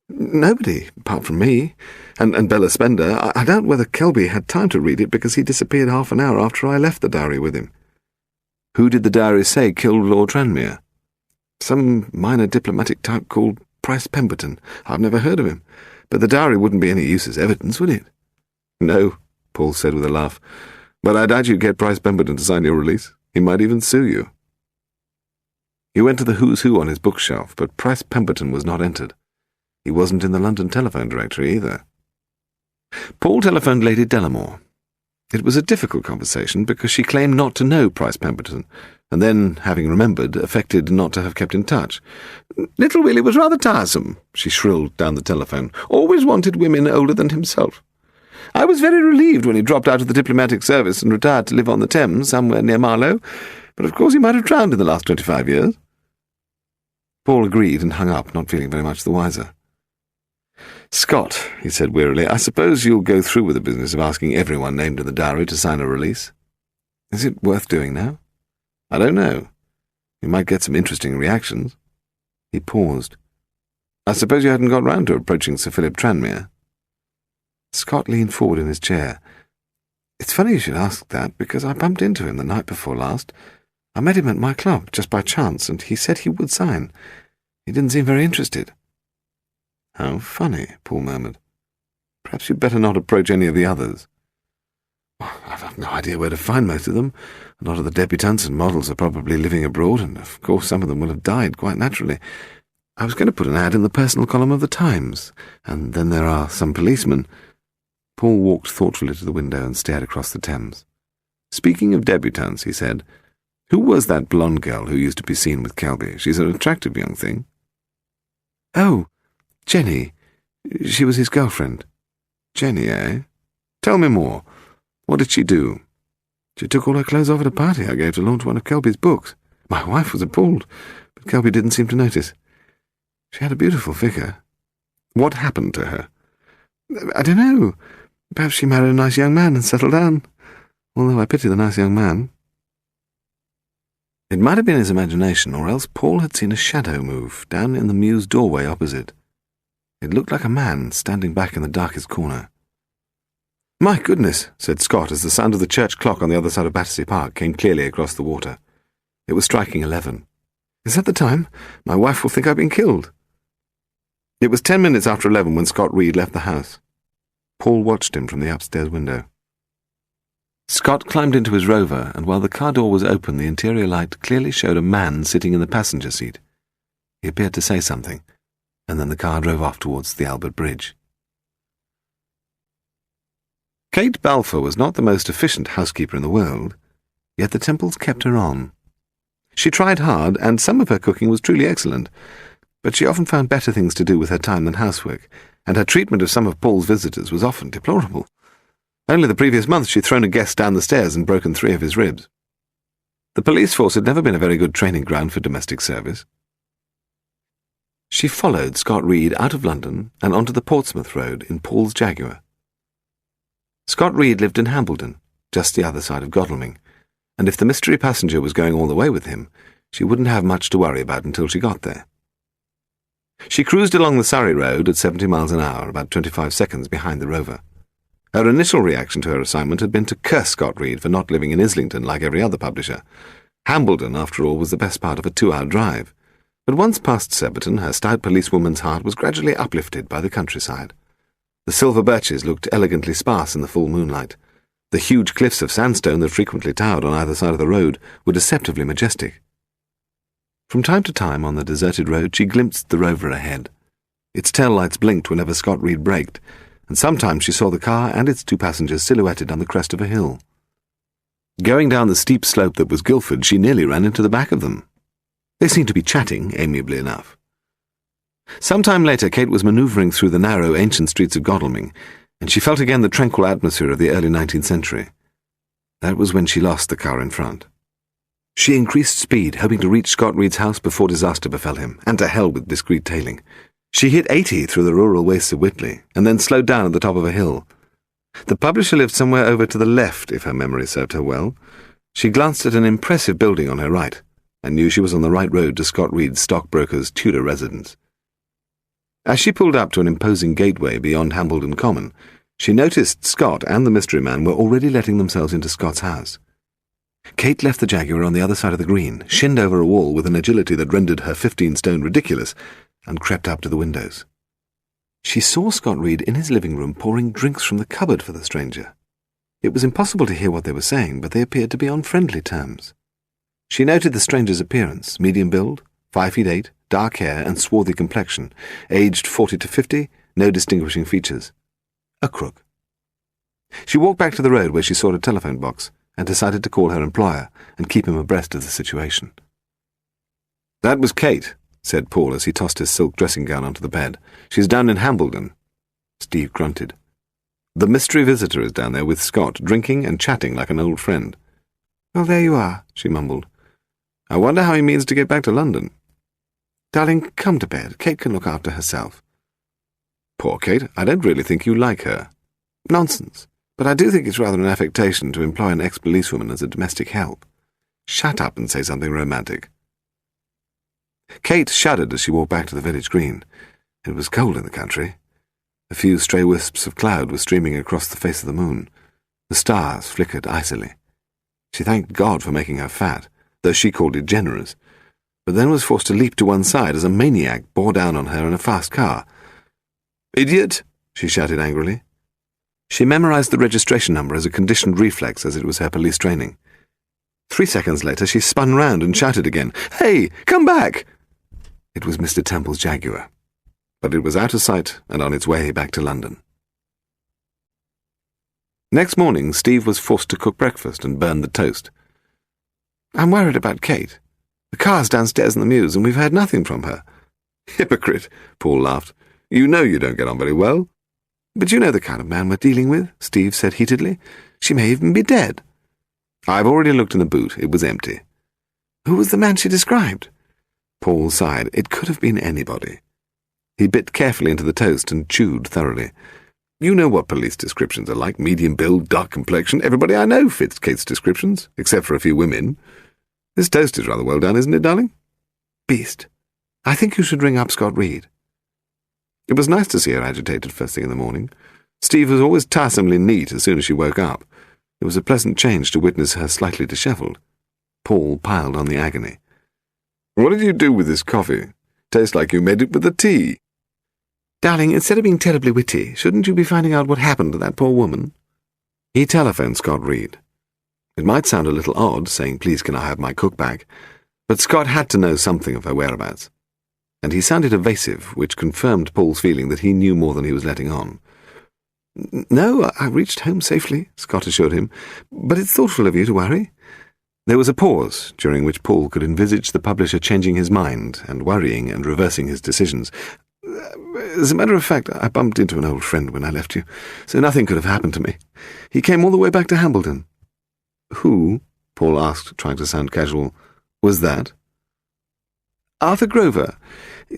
"Nobody, apart from me. And Bella Spender. I doubt whether Kelby had time to read it because he disappeared half an hour after I left the diary with him." "Who did the diary say killed Lord Tranmere?" "Some minor diplomatic type called Price Pemberton. I've never heard of him. But the diary wouldn't be any use as evidence, would it?" "No," Paul said with a laugh. "But I doubt you'd get Price Pemberton to sign your release. He might even sue you." He went to the who's who on his bookshelf, but Price Pemberton was not entered. He wasn't in the London telephone directory either. Paul telephoned Lady Delamore. It was a difficult conversation because she claimed not to know Price Pemberton, and then, having remembered, affected not to have kept in touch. "Little Willie was rather tiresome," she shrilled down the telephone. "Always wanted women older than himself. I was very relieved when he dropped out of the diplomatic service and retired to live on the Thames, somewhere near Marlow, but of course he might have drowned in the last 25 years. Paul agreed and hung up, not feeling very much the wiser. "Scott," he said wearily, "I suppose you'll go through with the business of asking everyone named in the diary to sign a release. Is it worth doing now? I don't know. You might get some interesting reactions." He paused. "I suppose you hadn't got round to approaching Sir Philip Tranmere?" Scott leaned forward in his chair. "It's funny you should ask that, because I bumped into him the night before last. I met him at my club, just by chance, and he said he would sign. He didn't seem very interested." "How funny," Paul murmured. "Perhaps you'd better not approach any of the others." "I've no idea where to find most of them. A lot of the debutantes and models are probably living abroad, and of course some of them will have died, quite naturally. I was going to put an ad in the personal column of the Times, and then there are some policemen." Paul walked thoughtfully to the window and stared across the Thames. "Speaking of debutantes," he said, "who was that blonde girl who used to be seen with Kelby? She's an attractive young thing." "Oh, Jenny. She was his girlfriend." "Jenny, eh? Tell me more. What did she do?" "She took all her clothes off at a party I gave to launch one of Kelby's books. My wife was appalled, but Kelby didn't seem to notice. She had a beautiful figure." "What happened to her?" "I don't know. Perhaps she married a nice young man and settled down, although I pity the nice young man." It might have been his imagination, or else Paul had seen a shadow move down in the mews doorway opposite. It looked like a man standing back in the darkest corner. "My goodness," said Scott as the sound of the church clock on the other side of Battersea Park came clearly across the water. It was striking 11. "Is that the time? My wife will think I've been killed." It was 10 minutes after 11 when Scott Reed left the house. Paul watched him from the upstairs window. Scott climbed into his Rover, and while the car door was open, the interior light clearly showed a man sitting in the passenger seat. He appeared to say something, and then the car drove off towards the Albert Bridge. Kate Balfour was not the most efficient housekeeper in the world, yet the Temples kept her on. She tried hard, and some of her cooking was truly excellent, but she often found better things to do with her time than housework, and her treatment of some of Paul's visitors was often deplorable. Only the previous month she'd thrown a guest down the stairs and broken 3 of his ribs. The police force had never been a very good training ground for domestic service. She followed Scott Reed out of London and onto the Portsmouth Road in Paul's Jaguar. Scott Reed lived in Hambledon, just the other side of Godalming, and if the mystery passenger was going all the way with him, she wouldn't have much to worry about until she got there. She cruised along the Surrey Road at 70 miles an hour, about 25 seconds behind the Rover. Her initial reaction to her assignment had been to curse Scott Reed for not living in Islington like every other publisher. Hambledon, after all, was the best part of a 2-hour drive. But once past Pemberton, her stout policewoman's heart was gradually uplifted by the countryside. The silver birches looked elegantly sparse in the full moonlight. The huge cliffs of sandstone that frequently towered on either side of the road were deceptively majestic. From time to time on the deserted road she glimpsed the Rover ahead. Its tail lights blinked whenever Scott Reed braked, and sometimes she saw the car and its 2 passengers silhouetted on the crest of a hill. Going down the steep slope that was Guildford, she nearly ran into the back of them. They seemed to be chatting amiably enough. Some time later Kate was manoeuvring through the narrow ancient streets of Godalming, and she felt again the tranquil atmosphere of the early 19th century. That was when she lost the car in front. She increased speed, hoping to reach Scott Reed's house before disaster befell him, and to hell with discreet tailing. She hit 80 through the rural wastes of Whitley, and then slowed down at the top of a hill. The publisher lived somewhere over to the left, if her memory served her well. She glanced at an impressive building on her right, and knew she was on the right road to Scott Reed's stockbroker's Tudor residence. As she pulled up to an imposing gateway beyond Hambledon Common, she noticed Scott and the mystery man were already letting themselves into Scott's house. Kate left the Jaguar on the other side of the green, shinned over a wall with an agility that rendered her 15 stone ridiculous, and crept up to the windows. She saw Scott Reed in his living room pouring drinks from the cupboard for the stranger. It was impossible to hear what they were saying, but they appeared to be on friendly terms. She noted the stranger's appearance, medium build, 5 feet 8, dark hair and swarthy complexion, aged 40 to 50, no distinguishing features. A crook. She walked back to the road where she saw a telephone box and decided to call her employer and keep him abreast of the situation. "That was Kate," said Paul as he tossed his silk dressing gown onto the bed. "She's down in Hambledon." Steve grunted. "The mystery visitor is down there with Scott, drinking and chatting like an old friend." "Well, there you are," she mumbled. "I wonder how he means to get back to London." "Darling, come to bed. Kate can look after herself." "Poor Kate, I don't really think you like her." "Nonsense. But I do think it's rather an affectation to employ an ex-policewoman as a domestic help." "Shut up and say something romantic." Kate shuddered as she walked back to the village green. It was cold in the country. A few stray wisps of cloud were streaming across the face of the moon. The stars flickered icily. She thanked God for making her fat, though she called it generous, but then was forced to leap to one side as a maniac bore down on her in a fast car. "Idiot!" she shouted angrily. She memorized the registration number as a conditioned reflex, as it was her police training. 3 seconds later she spun round and shouted again, "Hey, come back!" It was Mr. Temple's Jaguar, but it was out of sight and on its way back to London. Next morning Steve was forced to cook breakfast and burn the toast. "I'm worried about Kate. The car's downstairs in the mews and we've heard nothing from her." "Hypocrite," Paul laughed. "You know you don't get on very well." "But you know the kind of man we're dealing with," Steve said heatedly. "She may even be dead." "I've already looked in the boot. It was empty." "Who was the man she described?" Paul sighed. It could have been anybody. He bit carefully into the toast and chewed thoroughly. "You know what police descriptions are like. Medium build, dark complexion. Everybody I know fits Kate's descriptions, except for a few women. This toast is rather well done, isn't it, darling?" "Beast. I think you should ring up Scott Reed." It was nice to see her agitated first thing in the morning. Steve was always tiresomely neat as soon as she woke up. It was a pleasant change to witness her slightly dishevelled. Paul piled on the agony. "What did you do with this coffee? Tastes like you made it with the tea." "Darling, instead of being terribly witty, shouldn't you be finding out what happened to that poor woman?" He telephoned Scott Reed. It might sound a little odd, saying, "Please can I have my cook back?" but Scott had to know something of her whereabouts. And he sounded evasive, which confirmed Paul's feeling that he knew more than he was letting on. "No, I reached home safely," Scott assured him, "but it's thoughtful of you to worry." There was a pause, during which Paul could envisage the publisher changing his mind and worrying and reversing his decisions. "As a matter of fact, I bumped into an old friend when I left you, so nothing could have happened to me. He came all the way back to Hambledon." "Who?" Paul asked, trying to sound casual. "Was that?" "Arthur Grover.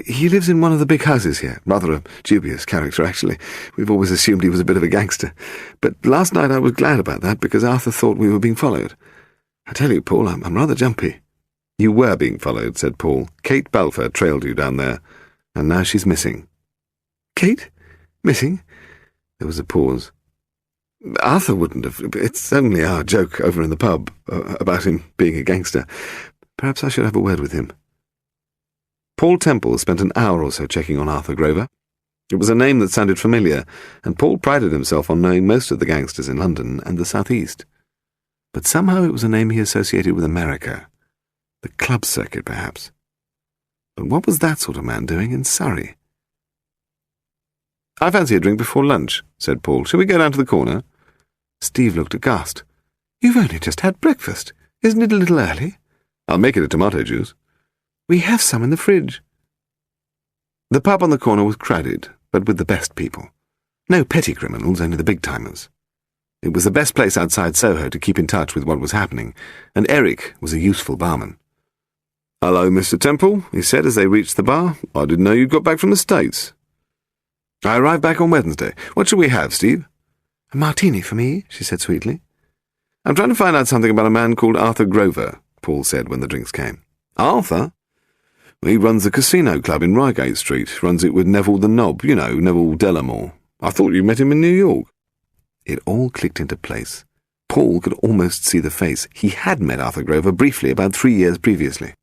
He lives in one of the big houses here. Rather a dubious character, actually. We've always assumed he was a bit of a gangster. But last night I was glad about that, because Arthur thought we were being followed. I tell you, Paul, I'm rather jumpy." "You were being followed," said Paul. "Kate Balfour trailed you down there, and now she's missing." "Kate? Missing?" There was a pause. "Arthur wouldn't have. It's only our joke over in the pub about him being a gangster. Perhaps I should have a word with him." Paul Temple spent an hour or so checking on Arthur Grover. It was a name that sounded familiar, and Paul prided himself on knowing most of the gangsters in London and the South East. But somehow it was a name he associated with America. The club circuit, perhaps. But what was that sort of man doing in Surrey? "I fancy a drink before lunch," said Paul. "Shall we go down to the corner?" Steve looked aghast. "You've only just had breakfast. Isn't it a little early?" "I'll make it a tomato juice." "We have some in the fridge." The pub on the corner was crowded, but with the best people. No petty criminals, only the big-timers. It was the best place outside Soho to keep in touch with what was happening, and Eric was a useful barman. "Hello, Mr. Temple," he said as they reached the bar. "I didn't know you'd got back from the States." "I arrived back on Wednesday. What shall we have, Steve?" "A martini for me," she said sweetly. "I'm trying to find out something about a man called Arthur Grover," Paul said when the drinks came. "Arthur? He runs the casino club in Reigate Street, runs it with Neville the Knob, you know, Neville Delamore. I thought you met him in New York." It all clicked into place. Paul could almost see the face. He had met Arthur Grover briefly about 3 years previously.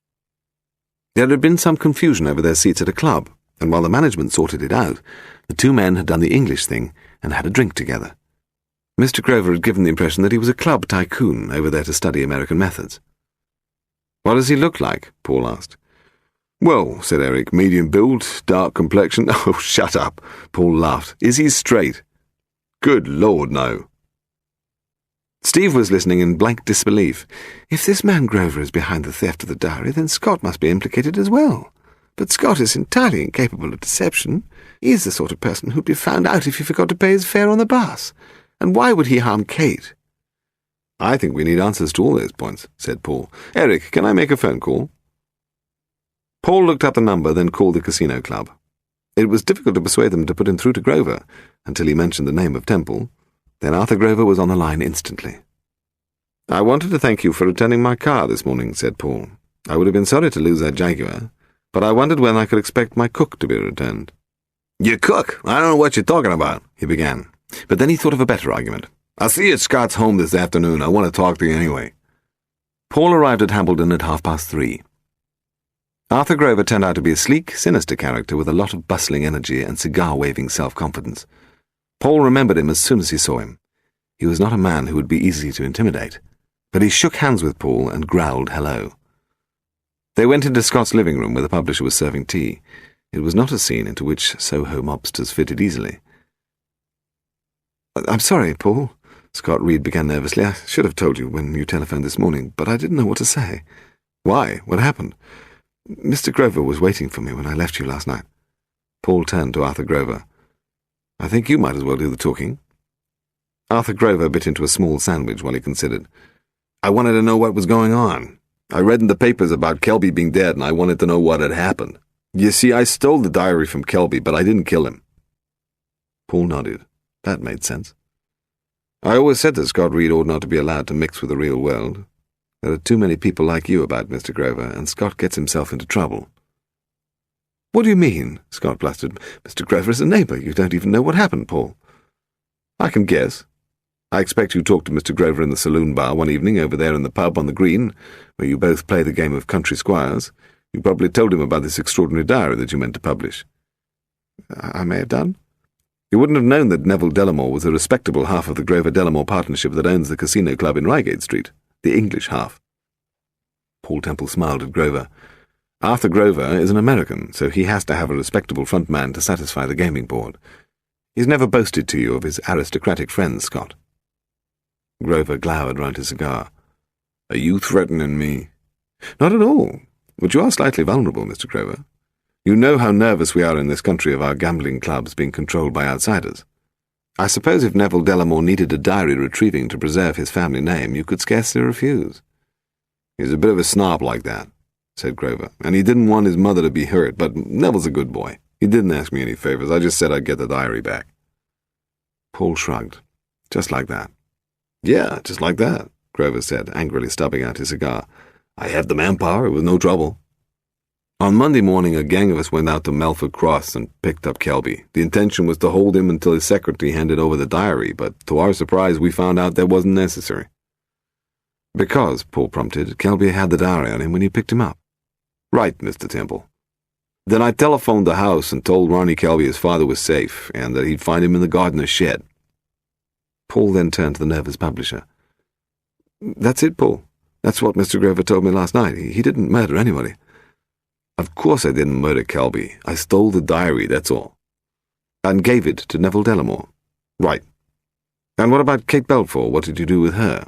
There had been some confusion over their seats at a club, and while the management sorted it out, the two men had done the English thing and had a drink together. Mr. Grover had given the impression that he was a club tycoon over there to study American methods. "What does he look like?" Paul asked. "Well," said Eric, "medium build, dark complexion." "Oh, shut up," Paul laughed. "Is he straight?" "Good Lord, no." Steve was listening in blank disbelief. If this man Grover is behind the theft of the diary, then Scott must be implicated as well. But Scott is entirely incapable of deception. He is the sort of person who'd be found out if he forgot to pay his fare on the bus. And why would he harm Kate? I think we need answers to all those points, said Paul. Eric, can I make a phone call? Paul looked up the number, then called the casino club. It was difficult to persuade them to put him through to Grover, until he mentioned the name of Temple. Then Arthur Grover was on the line instantly. I wanted to thank you for returning my car this morning, said Paul. I would have been sorry to lose that Jaguar, but I wondered when I could expect my cook to be returned. Your cook? I don't know what you're talking about, he began. But then he thought of a better argument. I'll see you at Scott's home this afternoon. I want to talk to you anyway. Paul arrived at Hambledon at 3:30. Arthur Grover turned out to be a sleek, sinister character with a lot of bustling energy and cigar-waving self-confidence. Paul remembered him as soon as he saw him. He was not a man who would be easy to intimidate, but he shook hands with Paul and growled hello. They went into Scott's living room where the publisher was serving tea. It was not a scene into which Soho mobsters fitted easily. I'm sorry, Paul, Scott Reed began nervously. I should have told you when you telephoned this morning, but I didn't know what to say. Why? What happened? Mr. Grover was waiting for me when I left you last night. Paul turned to Arthur Grover. I think you might as well do the talking. Arthur Grover bit into a small sandwich while he considered. I wanted to know what was going on. I read in the papers about Kelby being dead, and I wanted to know what had happened. You see, I stole the diary from Kelby, but I didn't kill him. Paul nodded. That made sense. I always said that Scott Reed ought not to be allowed to mix with the real world. There are too many people like you about, Mr. Grover, and Scott gets himself into trouble. What do you mean? Scott blustered. Mr. Grover is a neighbour. You don't even know what happened, Paul. I can guess. I expect you talked to Mr. Grover in the saloon bar one evening over there in the pub on the green, where you both play the game of country squires. You probably told him about this extraordinary diary that you meant to publish. I may have done. You wouldn't have known that Neville Delamore was a respectable half of the Grover-Delamore partnership that owns the casino club in Reigate Street, the English half. Paul Temple smiled at Grover. Arthur Grover is an American, so he has to have a respectable front man to satisfy the gaming board. He's never boasted to you of his aristocratic friends, Scott. Grover glowered round his cigar. Are you threatening me? Not at all, but you are slightly vulnerable, Mr. Grover. You know how nervous we are in this country of our gambling clubs being controlled by outsiders. I suppose if Neville Delamore needed a diary retrieving to preserve his family name, you could scarcely refuse. He's a bit of a snob like that, said Grover, and he didn't want his mother to be hurt, but Neville's a good boy. He didn't ask me any favours. I just said I'd get the diary back. Paul shrugged. Just like that. Yeah, just like that, Grover said, angrily stubbing out his cigar. I have the manpower. It was no trouble. On Monday morning, a gang of us went out to Melford Cross and picked up Kelby. The intention was to hold him until his secretary handed over the diary, but to our surprise we found out that wasn't necessary. Because, Paul prompted, Kelby had the diary on him when you picked him up. Right, Mr. Temple. Then I telephoned the house and told Ronnie Kelby his father was safe, and that he'd find him in the gardener's shed. Paul then turned to the nervous publisher. That's it, Paul. That's what Mr. Grover told me last night. He didn't murder anybody. Of course I didn't murder Kelby. I stole the diary, that's all. And gave it to Neville Delamore. Right. And what about Kate Belfour? What did you do with her?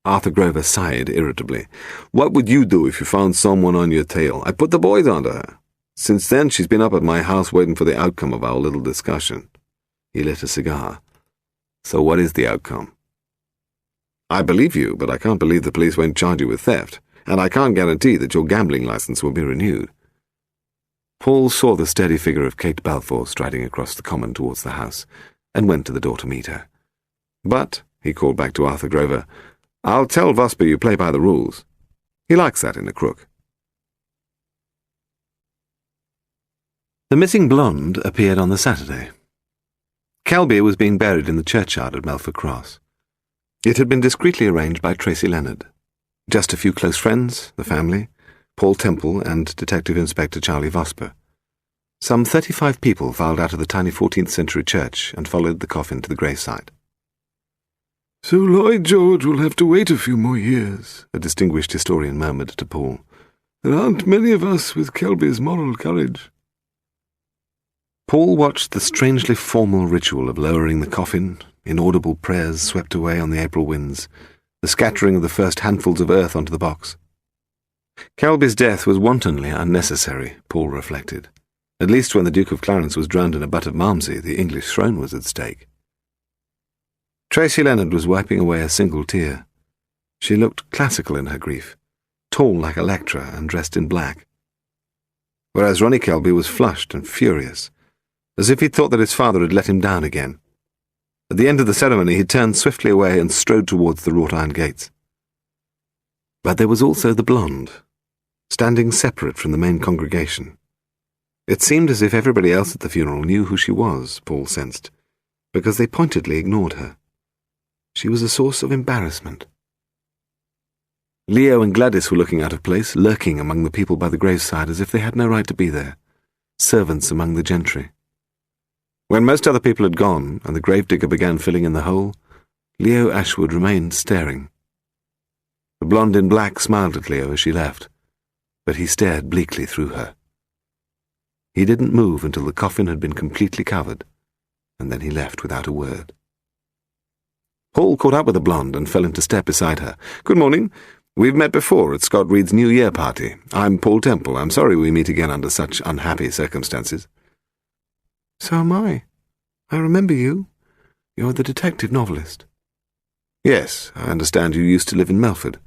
Arthur Grover sighed irritably. What would you do if you found someone on your tail? I put the boys onto her. Since then she's been up at my house waiting for the outcome of our little discussion. He lit a cigar. So what is the outcome? I believe you, but I can't believe the police won't charge you with theft. And I can't guarantee that your gambling license will be renewed. Paul saw the steady figure of Kate Balfour striding across the common towards the house, and went to the door to meet her. But, he called back to Arthur Grover, I'll tell Vosper you play by the rules. He likes that in a crook. The missing blonde appeared on the Saturday. Kelby was being buried in the churchyard at Melford Cross. It had been discreetly arranged by Tracy Leonard. Just a few close friends, the family, Paul Temple and Detective Inspector Charlie Vosper. Some 35 people filed out of the tiny 14th-century church and followed the coffin to the gravesite. So Lloyd George will have to wait a few more years, a distinguished historian murmured to Paul. There aren't many of us with Kelby's moral courage. Paul watched the strangely formal ritual of lowering the coffin, inaudible prayers swept away on the April winds, the scattering of the first handfuls of earth onto the box. Kelby's death was wantonly unnecessary, Paul reflected. At least when the Duke of Clarence was drowned in a butt of Malmsey, the English throne was at stake. Tracy Leonard was wiping away a single tear. She looked classical in her grief, tall like Electra and dressed in black. Whereas Ronnie Kelby was flushed and furious, as if he'd thought that his father had let him down again. At the end of the ceremony, he turned swiftly away and strode towards the wrought-iron gates. But there was also the blonde, standing separate from the main congregation. It seemed as if everybody else at the funeral knew who she was, Paul sensed, because they pointedly ignored her. She was a source of embarrassment. Leo and Gladys were looking out of place, lurking among the people by the graveside as if they had no right to be there, servants among the gentry. When most other people had gone and the gravedigger began filling in the hole, Leo Ashwood remained staring. The blonde in black smiled at Leo as she left, but he stared bleakly through her. He didn't move until the coffin had been completely covered, and then he left without a word. Paul caught up with the blonde and fell into step beside her. "Good morning. We've met before at Scott Reed's New Year party. I'm Paul Temple. I'm sorry we meet again under such unhappy circumstances." "So am I. I remember you. You're the detective novelist." "Yes, I understand you used to live in Melford."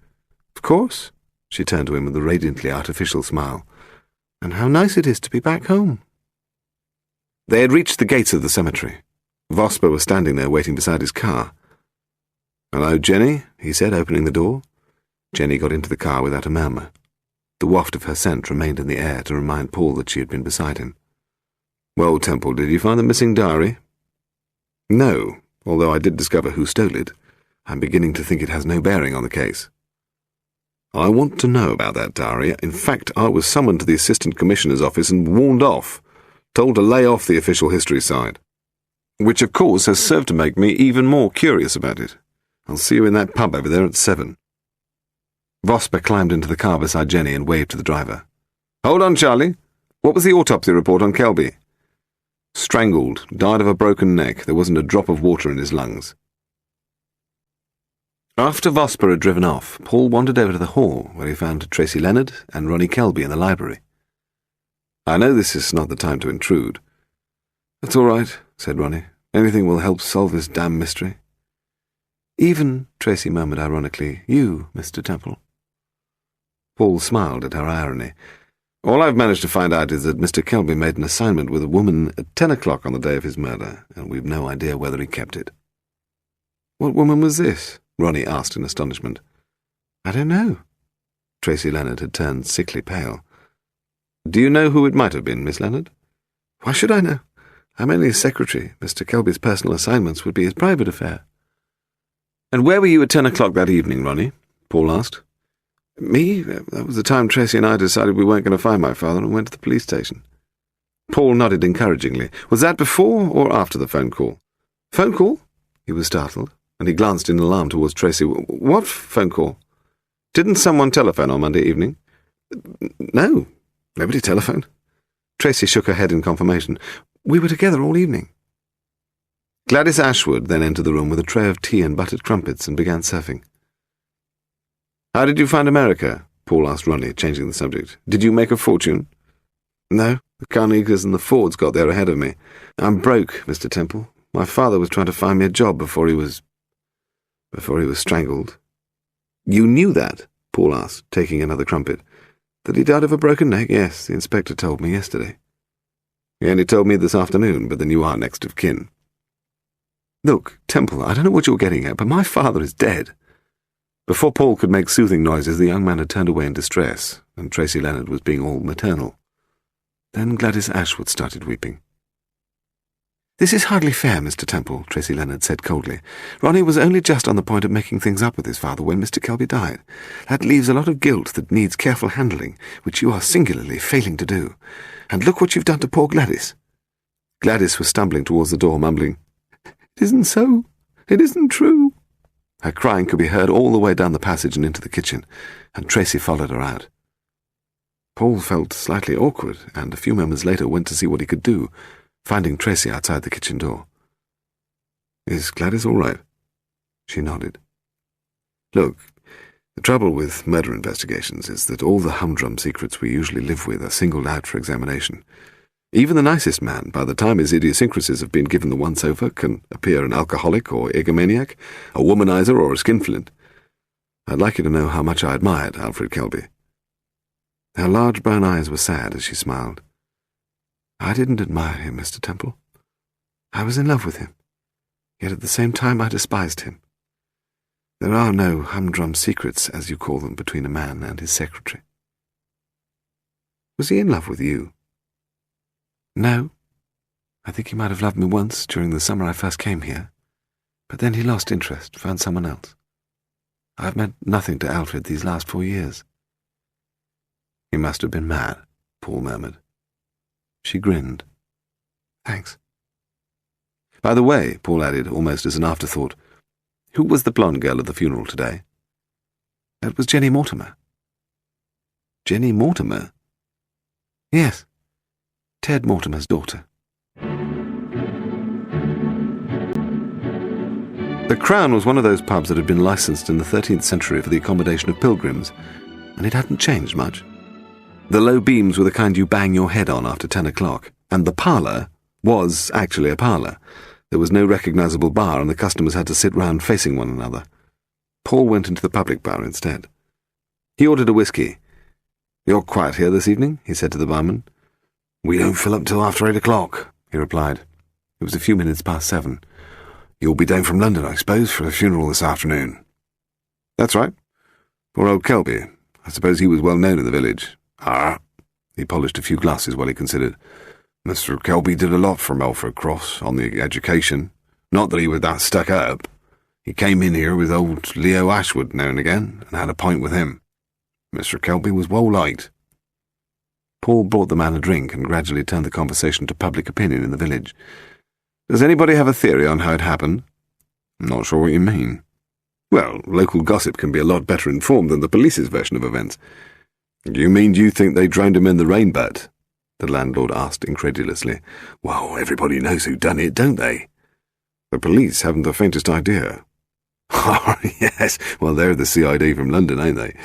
"Of course." She turned to him with a radiantly artificial smile. "And how nice it is to be back home." They had reached the gates of the cemetery. Vosper was standing there waiting beside his car. "Hello, Jenny," he said, opening the door. Jenny got into the car without a murmur. The waft of her scent remained in the air to remind Paul that she had been beside him. "Well, Temple, did you find the missing diary?" "No, although I did discover who stole it. I'm beginning to think it has no bearing on the case." "I want to know about that diary. In fact, I was summoned to the Assistant Commissioner's office and warned off, told to lay off the official history side. Which, of course, has served to make me even more curious about it. I'll see you in that pub over there at 7. Vosper climbed into the car beside Jenny and waved to the driver. "Hold on, Charlie. What was the autopsy report on Kelby?" "Strangled. Died of a broken neck. There wasn't a drop of water in his lungs." After Vosper had driven off, Paul wandered over to the hall, where he found Tracy Leonard and Ronnie Kelby in the library. "I know this is not the time to intrude." "That's all right," said Ronnie. "Anything will help solve this damn mystery." "Even," Tracy murmured ironically, "you, Mr. Temple." Paul smiled at her irony. "All I've managed to find out is that Mr. Kelby made an assignment with a woman at 10 o'clock on the day of his murder, and we've no idea whether he kept it." "What woman was this?" Ronnie asked in astonishment. "I don't know." Tracy Leonard had turned sickly pale. "Do you know who it might have been, Miss Leonard?" "Why should I know? I'm only his secretary. Mr. Kelby's personal assignments would be his private affair." "And where were you at 10 o'clock that evening, Ronnie?" Paul asked. "Me? That was the time Tracy and I decided we weren't going to find my father and went to the police station." Paul nodded encouragingly. "Was that before or after the phone call?" "Phone call?" He was startled, and he glanced in alarm towards Tracy. "What phone call? Didn't someone telephone on Monday evening?" "No, nobody telephoned." Tracy shook her head in confirmation. "We were together all evening." Gladys Ashwood then entered the room with a tray of tea and buttered crumpets and began surfing. "How did you find America?" Paul asked Ronnie, changing the subject. "Did you make a fortune?" "No, the Carnegies and the Fords got there ahead of me. I'm broke, Mr. Temple. My father was trying to find me a job before he was strangled." "You knew that?" Paul asked, taking another crumpet. "That he died of a broken neck? Yes, the inspector told me yesterday." "He only told me this afternoon, but then you are next of kin." "Look, Temple, I don't know what you're getting at, but my father is dead." Before Paul could make soothing noises, the young man had turned away in distress, and Tracy Leonard was being all maternal. Then Gladys Ashwood started weeping. "This is hardly fair, Mr. Temple," Tracy Leonard said coldly. "Ronnie was only just on the point of making things up with his father when Mr. Kelby died. That leaves a lot of guilt that needs careful handling, which you are singularly failing to do. And look what you've done to poor Gladys." Gladys was stumbling towards the door, mumbling, "It isn't so. It isn't true." Her crying could be heard all the way down the passage and into the kitchen, and Tracy followed her out. Paul felt slightly awkward, and a few moments later went to see what he could do, finding Tracy outside the kitchen door. Is Gladys all right? She nodded. Look, the trouble with murder investigations is that all the humdrum secrets we usually live with are singled out for examination. Even the nicest man, by the time his idiosyncrasies have been given the once-over, can appear an alcoholic or egomaniac, a womanizer or a skinflint. I'd like you to know how much I admired Alfred Kelby. Her large brown eyes were sad as she smiled. I didn't admire him, Mr. Temple. I was in love with him, yet at the same time I despised him. There are no humdrum secrets, as you call them, between a man and his secretary. Was he in love with you? No. I think he might have loved me once during the summer I first came here, but then he lost interest, found someone else. I've meant nothing to Alfred these last 4 years. He must have been mad, Paul murmured. She grinned. Thanks. By the way, Paul added, almost as an afterthought, who was the blonde girl at the funeral today? That was Jenny Mortimer. Jenny Mortimer? Yes, Ted Mortimer's daughter. The Crown was one of those pubs that had been licensed in the 13th century for the accommodation of pilgrims, and it hadn't changed much. The low beams were the kind you bang your head on after 10 o'clock, and the parlour was actually a parlour. There was no recognisable bar, and the customers had to sit round facing one another. Paul went into the public bar instead. He ordered a whisky. You're quiet here this evening, he said to the barman. We don't fill up till after 8 o'clock, he replied. It was a few minutes past 7. You'll be down from London, I suppose, for the funeral this afternoon. That's right. Poor old Kelby. I suppose he was well known in the village. Ah. He polished a few glasses while he considered. Mr. Kelby did a lot for Melford Cross on the education. Not that he was that stuck up. He came in here with old Leo Ashwood now and again, and had a pint with him. Mr. Kelby was well liked. Paul brought the man a drink and gradually turned the conversation to public opinion in the village. Does anybody have a theory on how it happened? I'm not sure what you mean. Well, local gossip can be a lot better informed than the police's version of events. You mean you think they drowned him in the rain butt? The landlord asked incredulously. Well, everybody knows who done it, don't they? The police haven't the faintest idea. Oh, yes, well, they're the CID from London, ain't they?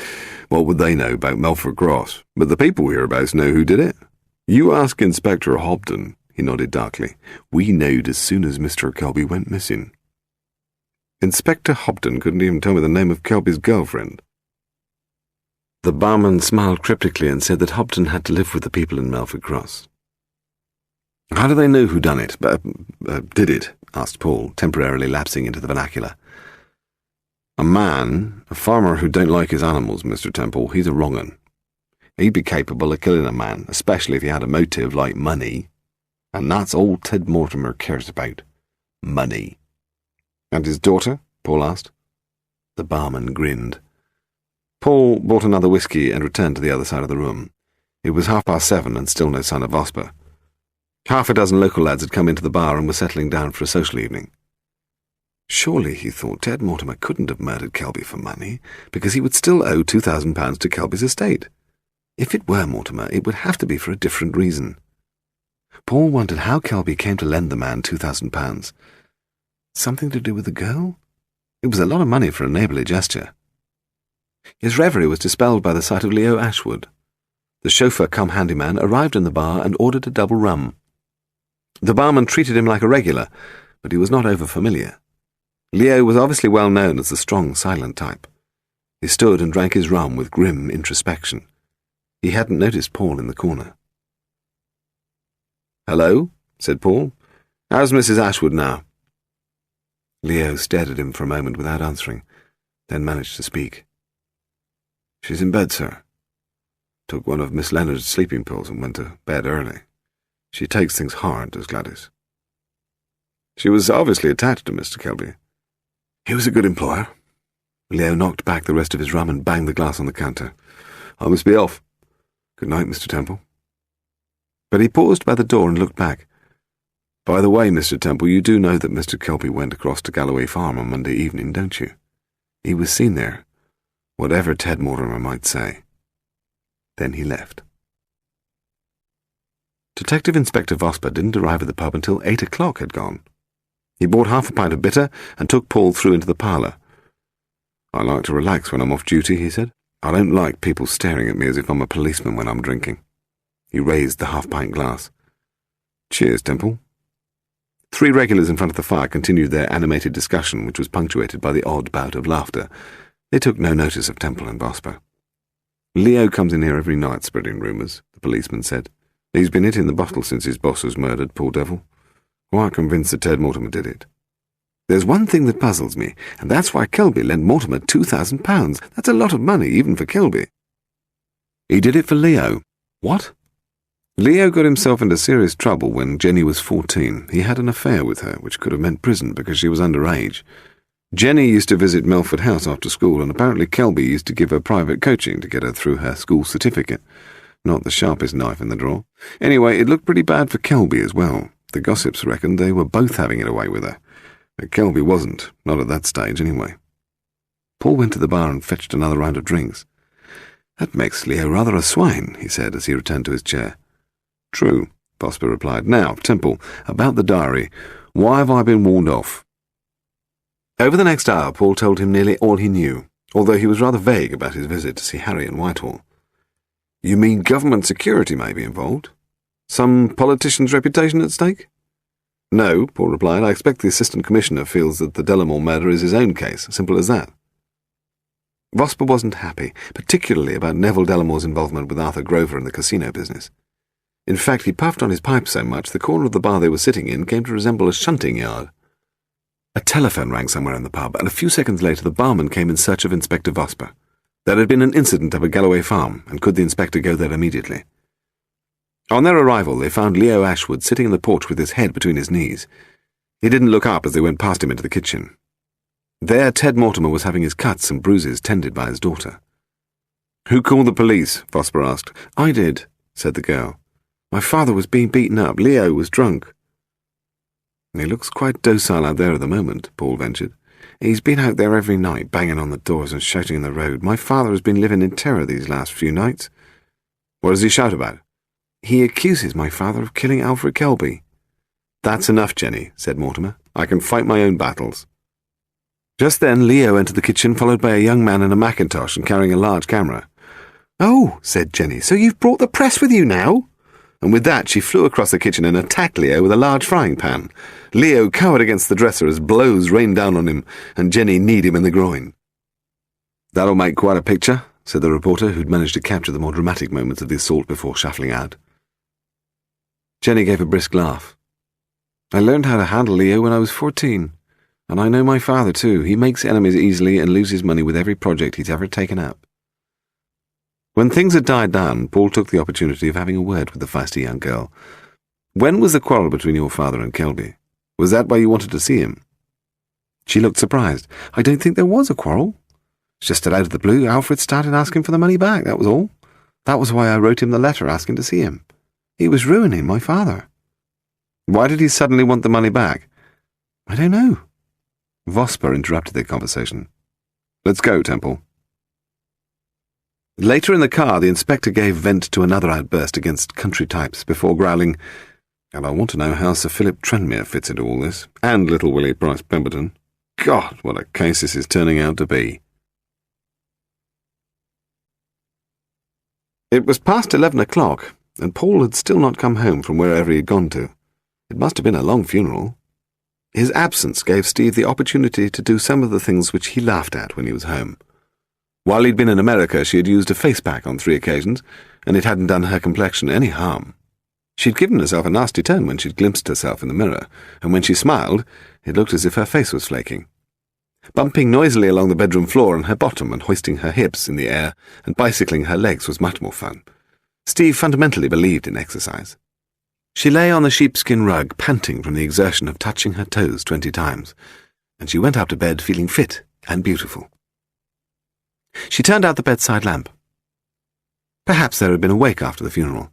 What would they know about Melford Cross? But the people hereabouts know who did it. You ask Inspector Hobden, he nodded darkly. We knowed as soon as Mr. Kelby went missing. Inspector Hobden couldn't even tell me the name of Kelby's girlfriend. The barman smiled cryptically and said that Hobden had to live with the people in Melford Cross. How do they know who done it? Did it? Asked Paul, temporarily lapsing into the vernacular. A farmer who don't like his animals, Mr. Temple, he's a wrong 'un. He'd be capable of killing a man, especially if he had a motive like money. And that's all Ted Mortimer cares about. Money. And his daughter? Paul asked. The barman grinned. Paul bought another whisky and returned to the other side of the room. It was 7:30 and still no sign of Vosper. Half a dozen local lads had come into the bar and were settling down for a social evening. Surely, he thought, Ted Mortimer couldn't have murdered Kelby for money, because he would still owe £2,000 to Kelby's estate. If it were Mortimer, it would have to be for a different reason. Paul wondered how Kelby came to lend the man £2,000. Something to do with the girl? It was a lot of money for a neighbourly gesture. His reverie was dispelled by the sight of Leo Ashwood. The chauffeur-cum-handyman arrived in the bar and ordered a double rum. The barman treated him like a regular, but he was not over-familiar. Leo was obviously well known as the strong, silent type. He stood and drank his rum with grim introspection. He hadn't noticed Paul in the corner. "Hello," said Paul. "How's Mrs. Ashwood now?" Leo stared at him for a moment without answering, then managed to speak. "She's in bed, sir. Took one of Miss Leonard's sleeping pills and went to bed early. She takes things hard, does Gladys." She was obviously attached to Mr. Kelby. He was a good employer. Leo knocked back the rest of his rum and banged the glass on the counter. "I must be off. Good night, Mr. Temple." But he paused by the door and looked back. "By the way, Mr. Temple, you do know that Mr. Kelby went across to Galloway Farm on Monday evening, don't you? He was seen there, whatever Ted Mortimer might say." Then he left. Detective Inspector Vosper didn't arrive at the pub until 8 o'clock had gone. He bought half a pint of bitter and took Paul through into the parlour. "I like to relax when I'm off duty," he said. "I don't like people staring at me as if I'm a policeman when I'm drinking." He raised the half-pint glass. "Cheers, Temple." 3 regulars in front of the fire continued their animated discussion, which was punctuated by the odd bout of laughter. They took no notice of Temple and Vosper. "Leo comes in here every night spreading rumours," the policeman said. "He's been hitting the bottle since his boss was murdered, poor devil. Quite convinced that Ted Mortimer did it. There's one thing that puzzles me, and that's why Kelby lent Mortimer £2,000. That's a lot of money, even for Kelby." "He did it for Leo." "What?" "Leo got himself into serious trouble when Jenny was 14. He had an affair with her, which could have meant prison because she was underage. Jenny used to visit Melford House after school, and apparently Kelby used to give her private coaching to get her through her school certificate. Not the sharpest knife in the drawer. Anyway, it looked pretty bad for Kelby as well. The gossips reckoned they were both having it away with her. But Kelby wasn't, not at that stage anyway." Paul went to the bar and fetched another round of drinks. "That makes Leo rather a swine," he said as he returned to his chair. "True," Vosper replied. "Now, Temple, about the diary. Why have I been warned off?" Over the next hour, Paul told him nearly all he knew, although he was rather vague about his visit to see Harry in Whitehall. "You mean government security may be involved? Some politician's reputation at stake?" "No," Paul replied. "I expect the Assistant Commissioner feels that the Delamore murder is his own case. Simple as that." Vosper wasn't happy, particularly about Neville Delamore's involvement with Arthur Grover in the casino business. In fact, he puffed on his pipe so much the corner of the bar they were sitting in came to resemble a shunting yard. A telephone rang somewhere in the pub, and a few seconds later the barman came in search of Inspector Vosper. There had been an incident up at Galloway Farm, and could the inspector go there immediately? On their arrival, they found Leo Ashwood sitting in the porch with his head between his knees. He didn't look up as they went past him into the kitchen. There, Ted Mortimer was having his cuts and bruises tended by his daughter. "Who called the police?" Vosper asked. "I did," said the girl. "My father was being beaten up. Leo was drunk." "He looks quite docile out there at the moment," Paul ventured. "He's been out there every night, banging on the doors and shouting in the road. My father has been living in terror these last few nights." "What does he shout about?" "He accuses my father of killing Alfred Kelby." "That's enough, Jenny," said Mortimer. "I can fight my own battles." Just then Leo entered the kitchen, followed by a young man in a mackintosh and carrying a large camera. "Oh," said Jenny, "so you've brought the press with you now?" And with that she flew across the kitchen and attacked Leo with a large frying pan. Leo cowered against the dresser as blows rained down on him, and Jenny kneed him in the groin. "That'll make quite a picture," said the reporter, who'd managed to capture the more dramatic moments of the assault before shuffling out. Jenny gave a brisk laugh. "I learned how to handle Leo when I was 14. And I know my father too. He makes enemies easily and loses money with every project he's ever taken up." When things had died down, Paul took the opportunity of having a word with the feisty young girl. "When was the quarrel between your father and Kelby? Was that why you wanted to see him?" She looked surprised. "I don't think there was a quarrel. It's just that out of the blue, Alfred started asking for the money back, that was all. That was why I wrote him the letter asking to see him. He was ruining my father." "Why did he suddenly want the money back?" "I don't know." Vosper interrupted their conversation. "Let's go, Temple." Later in the car, the inspector gave vent to another outburst against country types before growling, "And I want to know how Sir Philip Trenmere fits into all this, and little Willie Price Pemberton. God, what a case this is turning out to be." It was past 11 o'clock, and Paul had still not come home from wherever he had gone to. It must have been a long funeral. His absence gave Steve the opportunity to do some of the things which he laughed at when he was home. While he'd been in America, she had used a face pack on 3 occasions, and it hadn't done her complexion any harm. She'd given herself a nasty turn when she'd glimpsed herself in the mirror, and when she smiled, it looked as if her face was flaking. Bumping noisily along the bedroom floor on her bottom and hoisting her hips in the air and bicycling her legs was much more fun. Steve fundamentally believed in exercise. She lay on the sheepskin rug, panting from the exertion of touching her toes 20 times, and she went up to bed feeling fit and beautiful. She turned out the bedside lamp. Perhaps there had been a wake after the funeral,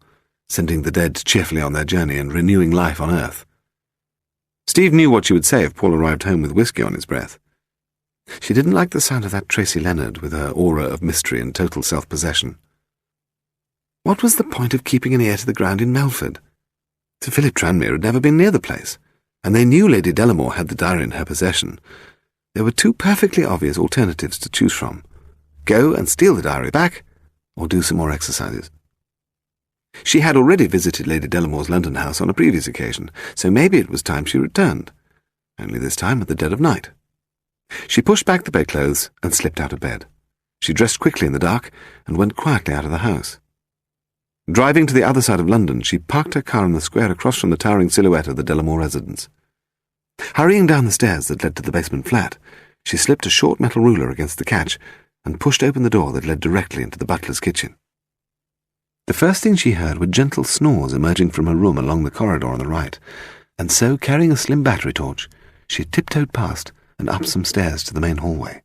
sending the dead cheerfully on their journey and renewing life on earth. Steve knew what she would say if Paul arrived home with whiskey on his breath. She didn't like the sound of that Tracy Leonard with her aura of mystery and total self-possession. What was the point of keeping an ear to the ground in Melford? Sir Philip Tranmere had never been near the place. and they knew Lady Delamore had the diary in her possession. There were two perfectly obvious alternatives to choose from: go and steal the diary back, or do some more exercises. She had already visited Lady Delamore's London house on a previous occasion, so maybe it was time she returned, only this time at the dead of night. She pushed back the bedclothes and slipped out of bed. She dressed quickly in the dark and went quietly out of the house. Driving to the other side of London, she parked her car in the square across from the towering silhouette of the Delamore residence. Hurrying down the stairs that led to the basement flat, she slipped a short metal ruler against the catch and pushed open the door that led directly into the butler's kitchen. The first thing she heard were gentle snores emerging from her room along the corridor on the right, and so, carrying a slim battery torch, she tiptoed past and up some stairs to the main hallway.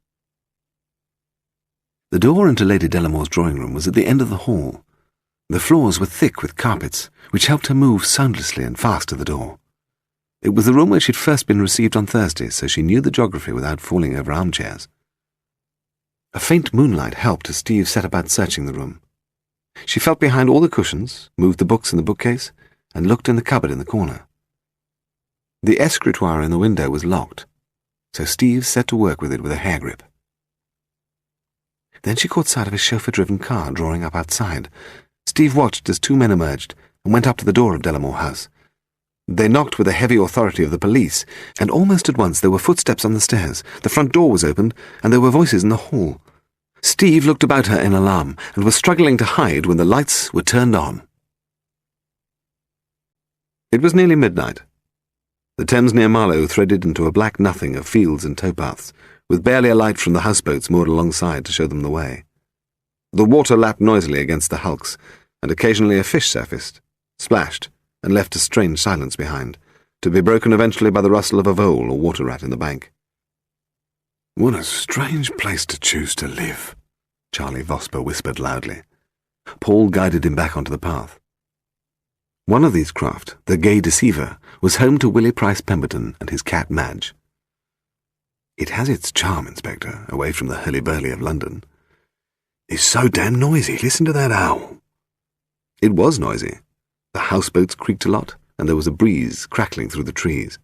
The door into Lady Delamore's drawing room was at the end of the hall. The floors were thick with carpets, which helped her move soundlessly and fast to the door. It was the room where she'd first been received on Thursday, so she knew the geography without falling over armchairs. A faint moonlight helped as Steve set about searching the room. She felt behind all the cushions, moved the books in the bookcase, and looked in the cupboard in the corner. The escritoire in the window was locked, so Steve set to work with it with a hair grip. Then she caught sight of a chauffeur-driven car drawing up outside. Steve watched as two men emerged and went up to the door of Delamore House. They knocked with the heavy authority of the police, and almost at once there were footsteps on the stairs, the front door was opened, and there were voices in the hall. Steve looked about her in alarm and was struggling to hide when the lights were turned on. It was nearly midnight. The Thames near Marlow threaded into a black nothing of fields and towpaths, with barely a light from the houseboats moored alongside to show them the way. The water lapped noisily against the hulks, and occasionally a fish surfaced, splashed, and left a strange silence behind, to be broken eventually by the rustle of a vole or water rat in the bank. "What a strange place to choose to live," Charlie Vosper whispered loudly. Paul guided him back onto the path. One of these craft, the Gay Deceiver, was home to Willie Price Pemberton and his cat Madge. "It has its charm, Inspector, away from the hurly-burly of London. It's so damn noisy. Listen to that owl." It was noisy. The houseboats creaked a lot, and there was a breeze crackling through the trees.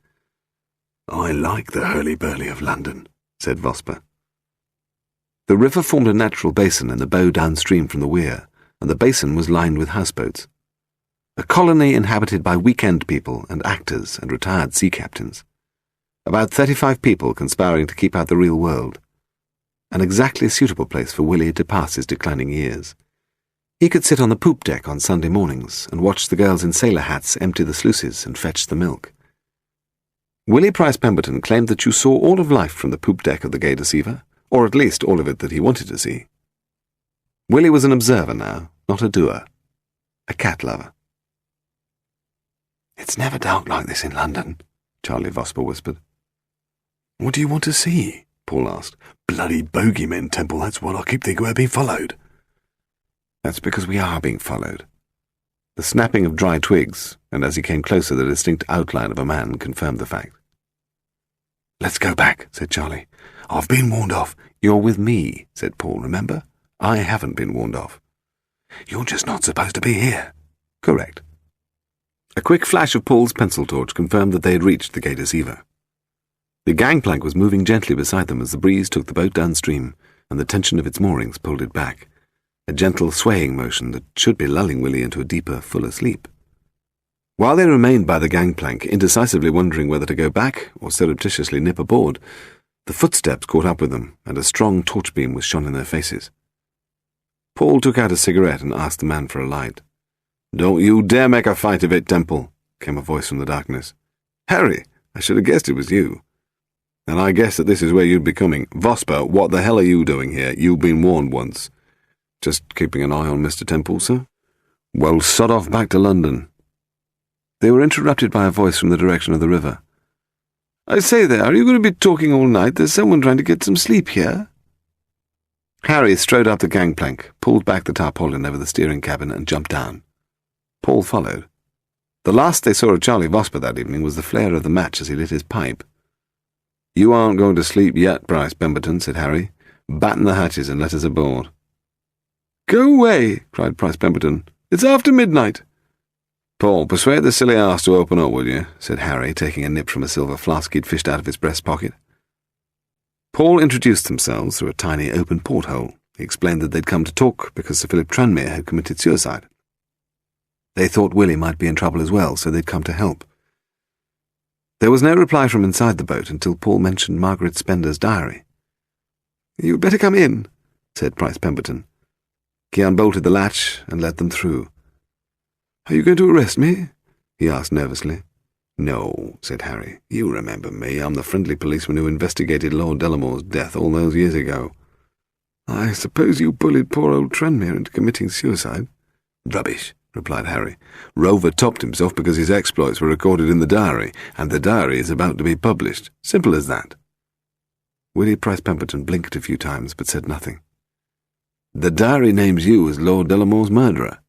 "I like the hurly-burly of London," said Vosper. The river formed a natural basin in the bow downstream from the weir, and the basin was lined with houseboats. A colony inhabited by weekend people and actors and retired sea captains. About 35 people conspiring to keep out the real world. An exactly suitable place for Willie to pass his declining years. He could sit on the poop deck on Sunday mornings and watch the girls in sailor hats empty the sluices and fetch the milk. Willie Price Pemberton claimed that you saw all of life from the poop deck of the Gay Deceiver, or at least all of it that he wanted to see. Willie was an observer now, not a doer. A cat lover. "It's never dark like this in London," Charlie Vosper whispered. "What do you want to see?" Paul asked. "Bloody bogeymen, Temple, that's what I keep thinking we're being followed." "That's because we are being followed." The snapping of dry twigs, and as he came closer the distinct outline of a man, confirmed the fact. "Let's go back," said Charlie. "I've been warned off." "You're with me," said Paul, "remember? I haven't been warned off." "You're just not supposed to be here." "Correct." A quick flash of Paul's pencil torch confirmed that they had reached the Gay Deceiver. The gangplank was moving gently beside them as the breeze took the boat downstream, and the tension of its moorings pulled it back. A gentle swaying motion that should be lulling Willie into a deeper, fuller sleep. While they remained by the gangplank, indecisively wondering whether to go back or surreptitiously nip aboard, the footsteps caught up with them, and a strong torch beam was shone in their faces. Paul took out a cigarette and asked the man for a light. "Don't you dare make a fight of it, Temple," came a voice from the darkness. "Harry, I should have guessed it was you. And I guess that this is where you'd be coming. Vosper, what the hell are you doing here? You've been warned once." "Just keeping an eye on Mr. Temple, sir." "Well, sod off back to London." They were interrupted by a voice from the direction of the river. "I say there, are you going to be talking all night? There's someone trying to get some sleep here." Harry strode up the gangplank, pulled back the tarpaulin over the steering cabin, and jumped down. Paul followed. The last they saw of Charlie Vosper that evening was the flare of the match as he lit his pipe. "You aren't going to sleep yet, Price Pemberton," said Harry. "Batten the hatches and let us aboard." "Go away," cried Price Pemberton. "It's after midnight." "Paul, persuade the silly arse to open up, will you?" said Harry, taking a nip from a silver flask he'd fished out of his breast pocket. Paul introduced themselves through a tiny open porthole. He explained that they'd come to talk because Sir Philip Tranmere had committed suicide. They thought Willie might be in trouble as well, so they'd come to help. There was no reply from inside the boat until Paul mentioned Margaret Spender's diary. "You'd better come in," said Price Pemberton. He unbolted the latch and let them through. "Are you going to arrest me?" he asked nervously. "No," said Harry. "You remember me. I'm the friendly policeman who investigated Lord Delamore's death all those years ago." "I suppose you bullied poor old Tranmere into committing suicide?" "Rubbish," replied Harry. "Rover topped himself because his exploits were recorded in the diary, and the diary is about to be published. Simple as that." Willie Price Pemberton blinked a few times, but said nothing. "The diary names you as Lord Delamore's murderer."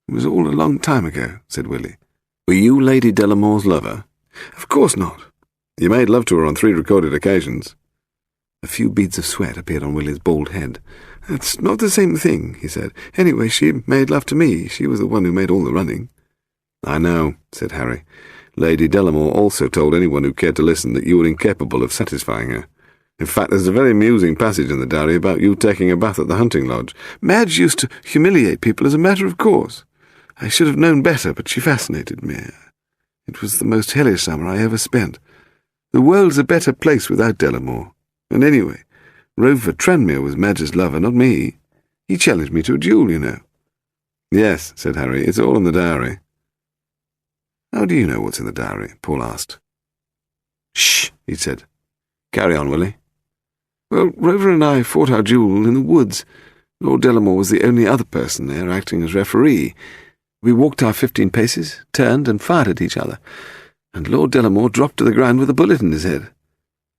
"It was all a long time ago," said Willie. "Were you Lady Delamore's lover?" "Of course not." "You made love to her on 3 recorded occasions." A few beads of sweat appeared on Willie's bald head. "That's not the same thing," he said. "Anyway, she made love to me. She was the one who made all the running." "I know," said Harry. "Lady Delamore also told anyone who cared to listen that you were incapable of satisfying her. In fact, there's a very amusing passage in the diary about you taking a bath at the hunting lodge. Madge used to humiliate people as a matter of course. I should have known better, but she fascinated me. It was the most hellish summer I ever spent. The world's a better place without Delamore. And anyway, Rover Tranmere was Madge's lover, not me. He challenged me to a duel, you know." "Yes," said Harry, "it's all in the diary." "How do you know what's in the diary?" Paul asked. "Shh," he said. "Carry on, Willie." "Well, Rover and I fought our duel in the woods. Lord Delamore was the only other person there, acting as referee. We walked our 15 paces, turned and fired at each other, and Lord Delamore dropped to the ground with a bullet in his head.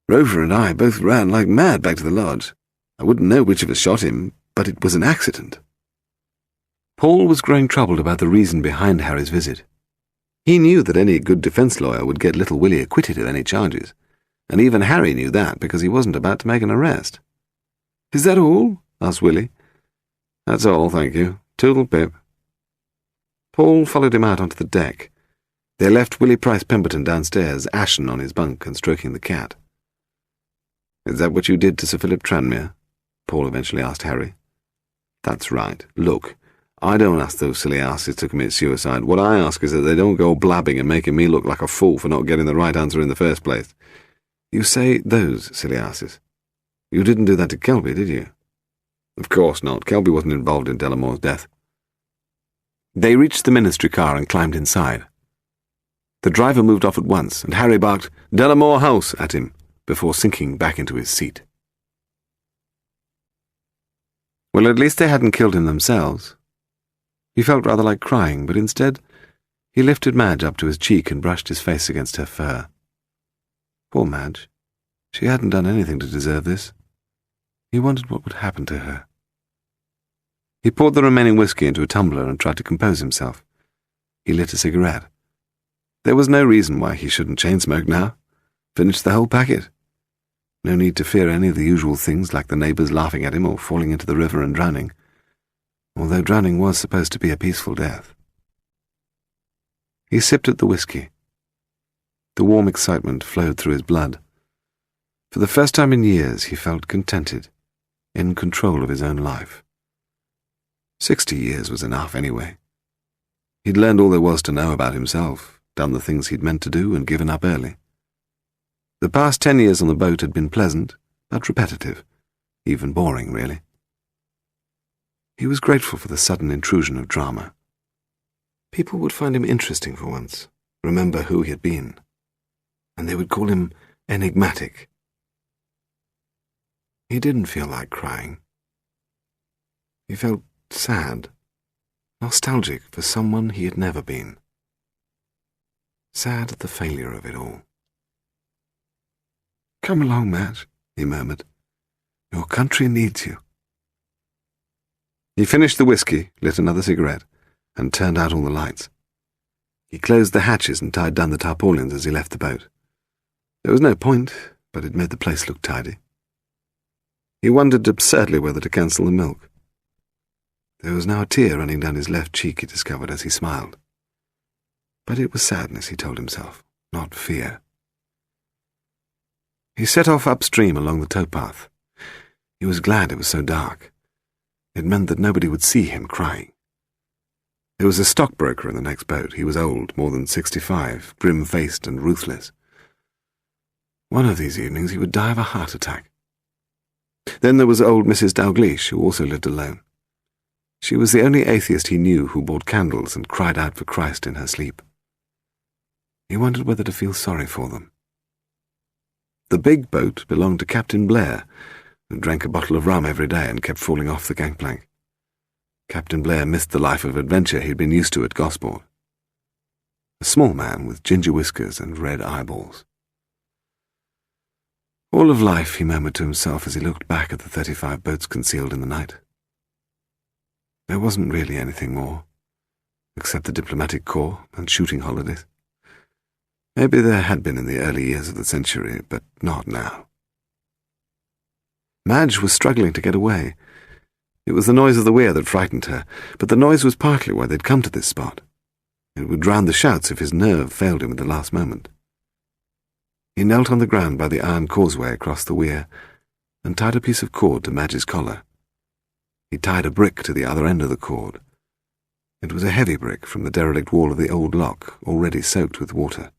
Rover and I both ran like mad back to the lodge. I wouldn't know which of us shot him, but it was an accident." Paul was growing troubled about the reason behind Harry's visit. He knew that any good defence lawyer would get little Willie acquitted of any charges, and even Harry knew that because he wasn't about to make an arrest. "Is that all?" asked Willie. "That's all, thank you. Toodle pip." Paul followed him out onto the deck. They left Willie Price Pemberton downstairs, ashen on his bunk and stroking the cat. "Is that what you did to Sir Philip Tranmere?" Paul eventually asked Harry. "That's right. Look, I don't ask those silly asses to commit suicide. What I ask is that they don't go blabbing and making me look like a fool for not getting the right answer in the first place." "You say those silly asses. You didn't do that to Kelby, did you?" "Of course not. Kelby wasn't involved in Delamore's death." They reached the ministry car and climbed inside. The driver moved off at once, and Harry barked, "Delamore House," at him, before sinking back into his seat. Well, at least they hadn't killed him themselves. He felt rather like crying, but instead he lifted Madge up to his cheek and brushed his face against her fur. Poor Madge. She hadn't done anything to deserve this. He wondered what would happen to her. He poured the remaining whiskey into a tumbler and tried to compose himself. He lit a cigarette. There was no reason why he shouldn't chain-smoke now. Finish the whole packet. No need to fear any of the usual things like the neighbours laughing at him or falling into the river and drowning, although drowning was supposed to be a peaceful death. He sipped at the whiskey. The warm excitement flowed through his blood. For the first time in years he felt contented, in control of his own life. 60 years was enough anyway. He'd learned all there was to know about himself, done the things he'd meant to do and given up early. The past 10 years on the boat had been pleasant, but repetitive, even boring, really. He was grateful for the sudden intrusion of drama. People would find him interesting for once, remember who he had been, and they would call him enigmatic. He didn't feel like crying. He felt sad, nostalgic for someone he had never been. Sad at the failure of it all. "Come along, Madge," he murmured. "Your country needs you." He finished the whiskey, lit another cigarette, and turned out all the lights. He closed the hatches and tied down the tarpaulins as he left the boat. There was no point, but it made the place look tidy. He wondered absurdly whether to cancel the milk. There was now a tear running down his left cheek, he discovered as he smiled. But it was sadness, he told himself, not fear. He set off upstream along the towpath. He was glad it was so dark. It meant that nobody would see him crying. There was a stockbroker in the next boat. He was old, more than 65, grim-faced and ruthless. One of these evenings he would die of a heart attack. Then there was old Mrs. Dalgleish, who also lived alone. She was the only atheist he knew who bought candles and cried out for Christ in her sleep. He wondered whether to feel sorry for them. The big boat belonged to Captain Blair, who drank a bottle of rum every day and kept falling off the gangplank. Captain Blair missed the life of adventure he'd been used to at Gosport. A small man with ginger whiskers and red eyeballs. All of life, he murmured to himself as he looked back at the 35 boats concealed in the night. There wasn't really anything more, except the diplomatic corps and shooting holidays. Maybe there had been in the early years of the century, but not now. Madge was struggling to get away. It was the noise of the weir that frightened her, but the noise was partly why they'd come to this spot. It would drown the shouts if his nerve failed him at the last moment. He knelt on the ground by the iron causeway across the weir and tied a piece of cord to Madge's collar. He tied a brick to the other end of the cord. It was a heavy brick from the derelict wall of the old lock, already soaked with water.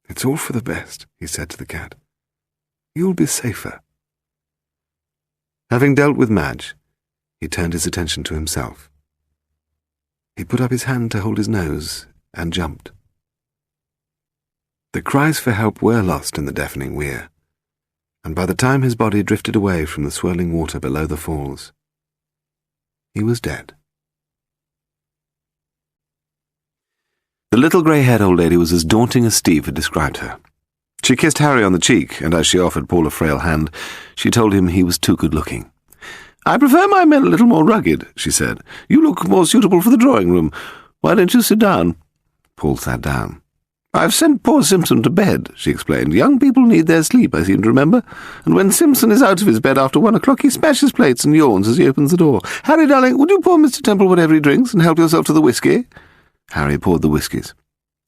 "It's all for the best," he said to the cat. "You'll be safer." Having dealt with Madge, he turned his attention to himself. He put up his hand to hold his nose and jumped. The cries for help were lost in the deafening weir, and by the time his body drifted away from the swirling water below the falls, he was dead. The little grey-haired old lady was as daunting as Steve had described her. She kissed Harry on the cheek, and as she offered Paul a frail hand, she told him he was too good-looking. "I prefer my men a little more rugged," she said. "You look more suitable for the drawing-room. Why don't you sit down?" Paul sat down. "I've sent poor Simpson to bed," she explained. "Young people need their sleep, I seem to remember, and when Simpson is out of his bed after 1 o'clock, he smashes plates and yawns as he opens the door. Harry, darling, would you pour Mr. Temple whatever he drinks and help yourself to the whisky?" Harry poured the whiskies.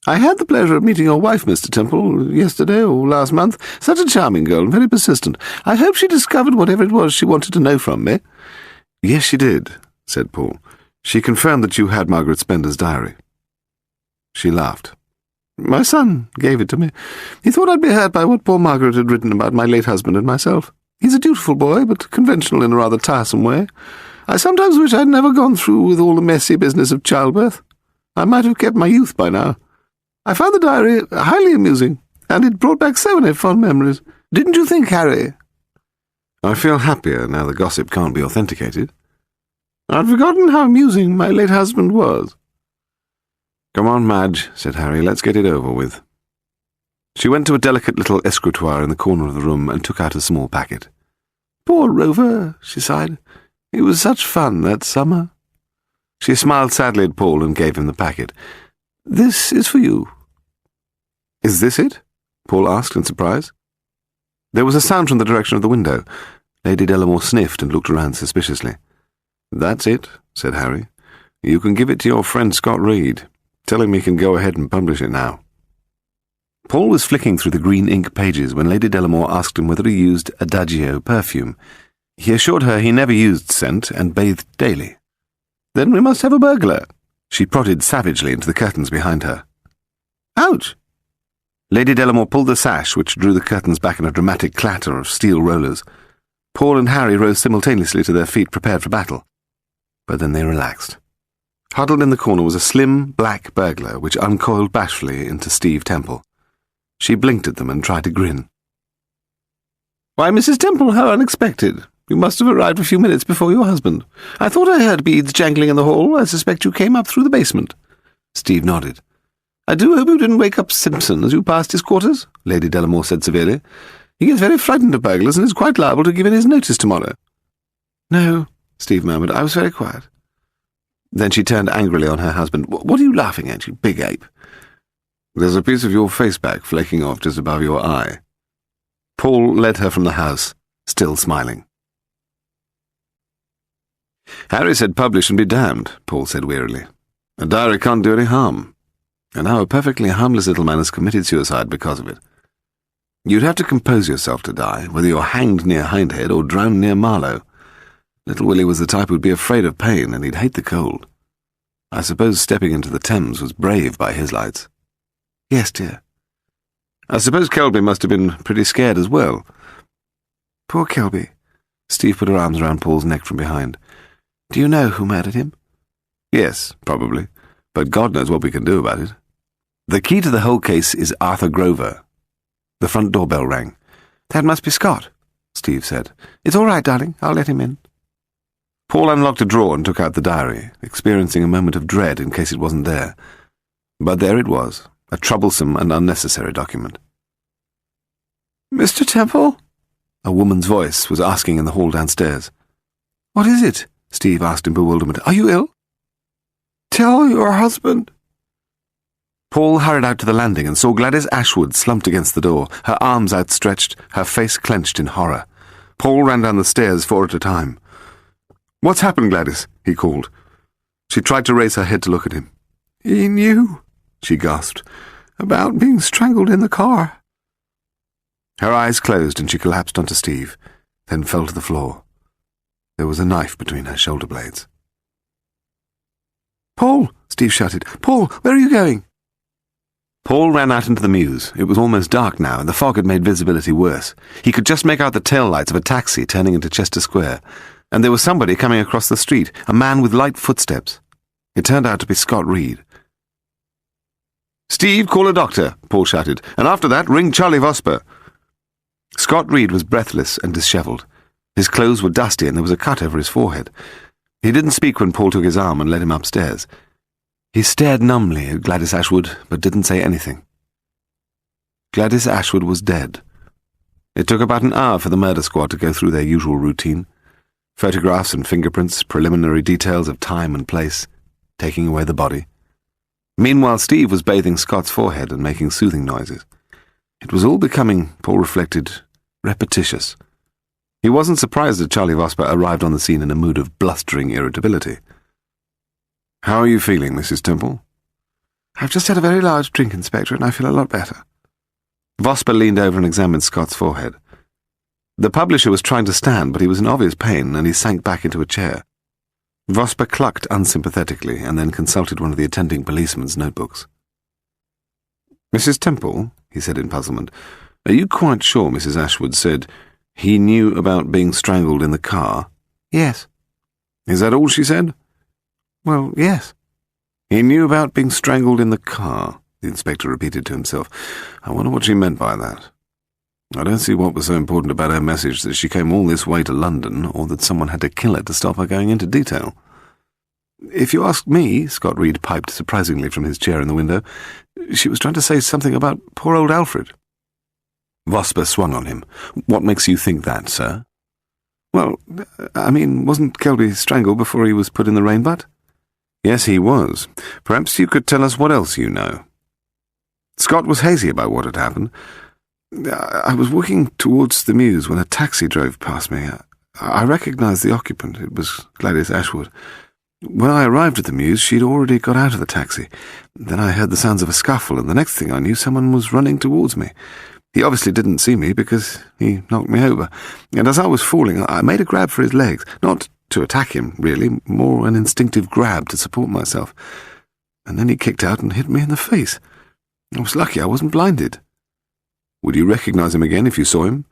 "I had the pleasure of meeting your wife, Mr. Temple, yesterday or last month. Such a charming girl and very persistent. I hope she discovered whatever it was she wanted to know from me." "Yes, she did," said Paul. "She confirmed that you had Margaret Spender's diary." She laughed. "My son gave it to me. He thought I'd be hurt by what poor Margaret had written about my late husband and myself. He's a dutiful boy, but conventional in a rather tiresome way. I sometimes wish I'd never gone through with all the messy business of childbirth. I might have kept my youth by now. I found the diary highly amusing, and it brought back so many fond memories. Didn't you think, Harry?" "I feel happier now the gossip can't be authenticated." "I'd forgotten how amusing my late husband was." "Come on, Madge," said Harry, "let's get it over with." She went to a delicate little escritoire in the corner of the room and took out a small packet. "Poor Rover," she sighed. "It was such fun that summer." She smiled sadly at Paul and gave him the packet. "This is for you." "Is this it?" Paul asked in surprise. There was a sound from the direction of the window. Lady Delamore sniffed and looked around suspiciously. "That's it," said Harry. "You can give it to your friend Scott Reed. Tell him he can go ahead and publish it now." Paul was flicking through the green ink pages when Lady Delamore asked him whether he used Adagio perfume. He assured her he never used scent and bathed daily. "Then we must have a burglar." She prodded savagely into the curtains behind her. "Ouch!" Lady Delamore pulled the sash, which drew the curtains back in a dramatic clatter of steel rollers. Paul and Harry rose simultaneously to their feet, prepared for battle. But then they relaxed. Huddled in the corner was a slim, black burglar, which uncoiled bashfully into Steve Temple. She blinked at them and tried to grin. "Why, Mrs. Temple, how unexpected. You must have arrived a few minutes before your husband. I thought I heard beads jangling in the hall. I suspect you came up through the basement." Steve nodded. "I do hope you didn't wake up Simpson as you passed his quarters," Lady Delamore said severely. "He gets very frightened of burglars and is quite liable to give in his notice tomorrow." "No," Steve murmured. "I was very quiet." Then she turned angrily on her husband. "What are you laughing at, you big ape?" "There's a piece of your face back flaking off just above your eye." Paul led her from the house, still smiling. "Harry said publish and be damned," Paul said wearily. "A diary can't do any harm." And now a perfectly harmless little man has committed suicide because of it. You'd have to compose yourself to die, whether you're hanged near Hindhead or drowned near Marlow. Little Willie was the type who'd be afraid of pain, and he'd hate the cold. I suppose stepping into the Thames was brave by his lights. Yes, dear. I suppose Kelby must have been pretty scared as well. Poor Kelby. Steve put her arms around Paul's neck from behind. Do you know who murdered him? Yes, probably, but God knows what we can do about it. The key to the whole case is Arthur Grover. The front doorbell rang. That must be Scott, Steve said. It's all right, darling. I'll let him in. Paul unlocked a drawer and took out the diary, experiencing a moment of dread in case it wasn't there. But there it was, a troublesome and unnecessary document. Mr. Temple? A woman's voice was asking in the hall downstairs. What is it? Steve asked in bewilderment. Are you ill? Tell your husband. Paul hurried out to the landing and saw Gladys Ashwood slumped against the door, her arms outstretched, her face clenched in horror. Paul ran down the stairs 4 at a time. What's happened, Gladys? He called. She tried to raise her head to look at him. He knew, she gasped, about being strangled in the car. Her eyes closed and she collapsed onto Steve, then fell to the floor. There was a knife between her shoulder blades. Paul, Steve shouted. Paul, where are you going? Paul ran out into the mews. It was almost dark now, and the fog had made visibility worse. He could just make out the tail lights of a taxi turning into Chester Square, and there was somebody coming across the street, a man with light footsteps. It turned out to be Scott Reed. Steve, call a doctor, Paul shouted, and after that, ring Charlie Vosper. Scott Reed was breathless and dishevelled. His clothes were dusty and there was a cut over his forehead. He didn't speak when Paul took his arm and led him upstairs. He stared numbly at Gladys Ashwood, but didn't say anything. Gladys Ashwood was dead. It took about an hour for the murder squad to go through their usual routine. Photographs and fingerprints, preliminary details of time and place, taking away the body. Meanwhile, Steve was bathing Scott's forehead and making soothing noises. It was all becoming, Paul reflected, repetitious. He wasn't surprised that Charlie Vosper arrived on the scene in a mood of blustering irritability. How are you feeling, Mrs. Temple? I've just had a very large drink, Inspector, and I feel a lot better. Vosper leaned over and examined Scott's forehead. The publisher was trying to stand, but he was in obvious pain, and he sank back into a chair. Vosper clucked unsympathetically, and then consulted one of the attending policeman's notebooks. Mrs. Temple, he said in puzzlement, are you quite sure Mrs. Ashwood said he knew about being strangled in the car? Yes. Is that all she said? Well, yes. He knew about being strangled in the car, the inspector repeated to himself. I wonder what she meant by that. I don't see what was so important about her message that she came all this way to London, or that someone had to kill her to stop her going into detail. If you ask me, Scott Reed piped surprisingly from his chair in the window, she was trying to say something about poor old Alfred. Vosper swung on him. What makes you think that, sir? Well, I mean, wasn't Kelby strangled before he was put in the rain butt? Yes, he was. Perhaps you could tell us what else you know. Scott was hazy about what had happened. I was walking towards the mews when a taxi drove past me. I recognized the occupant. It was Gladys Ashwood. When I arrived at the mews, she'd already got out of the taxi. Then I heard the sounds of a scuffle, and the next thing I knew, someone was running towards me. He obviously didn't see me because he knocked me over. And as I was falling, I made a grab for his legs. Not to attack him, really, more an instinctive grab to support myself. And then he kicked out and hit me in the face. I was lucky I wasn't blinded. Would you recognize him again if you saw him?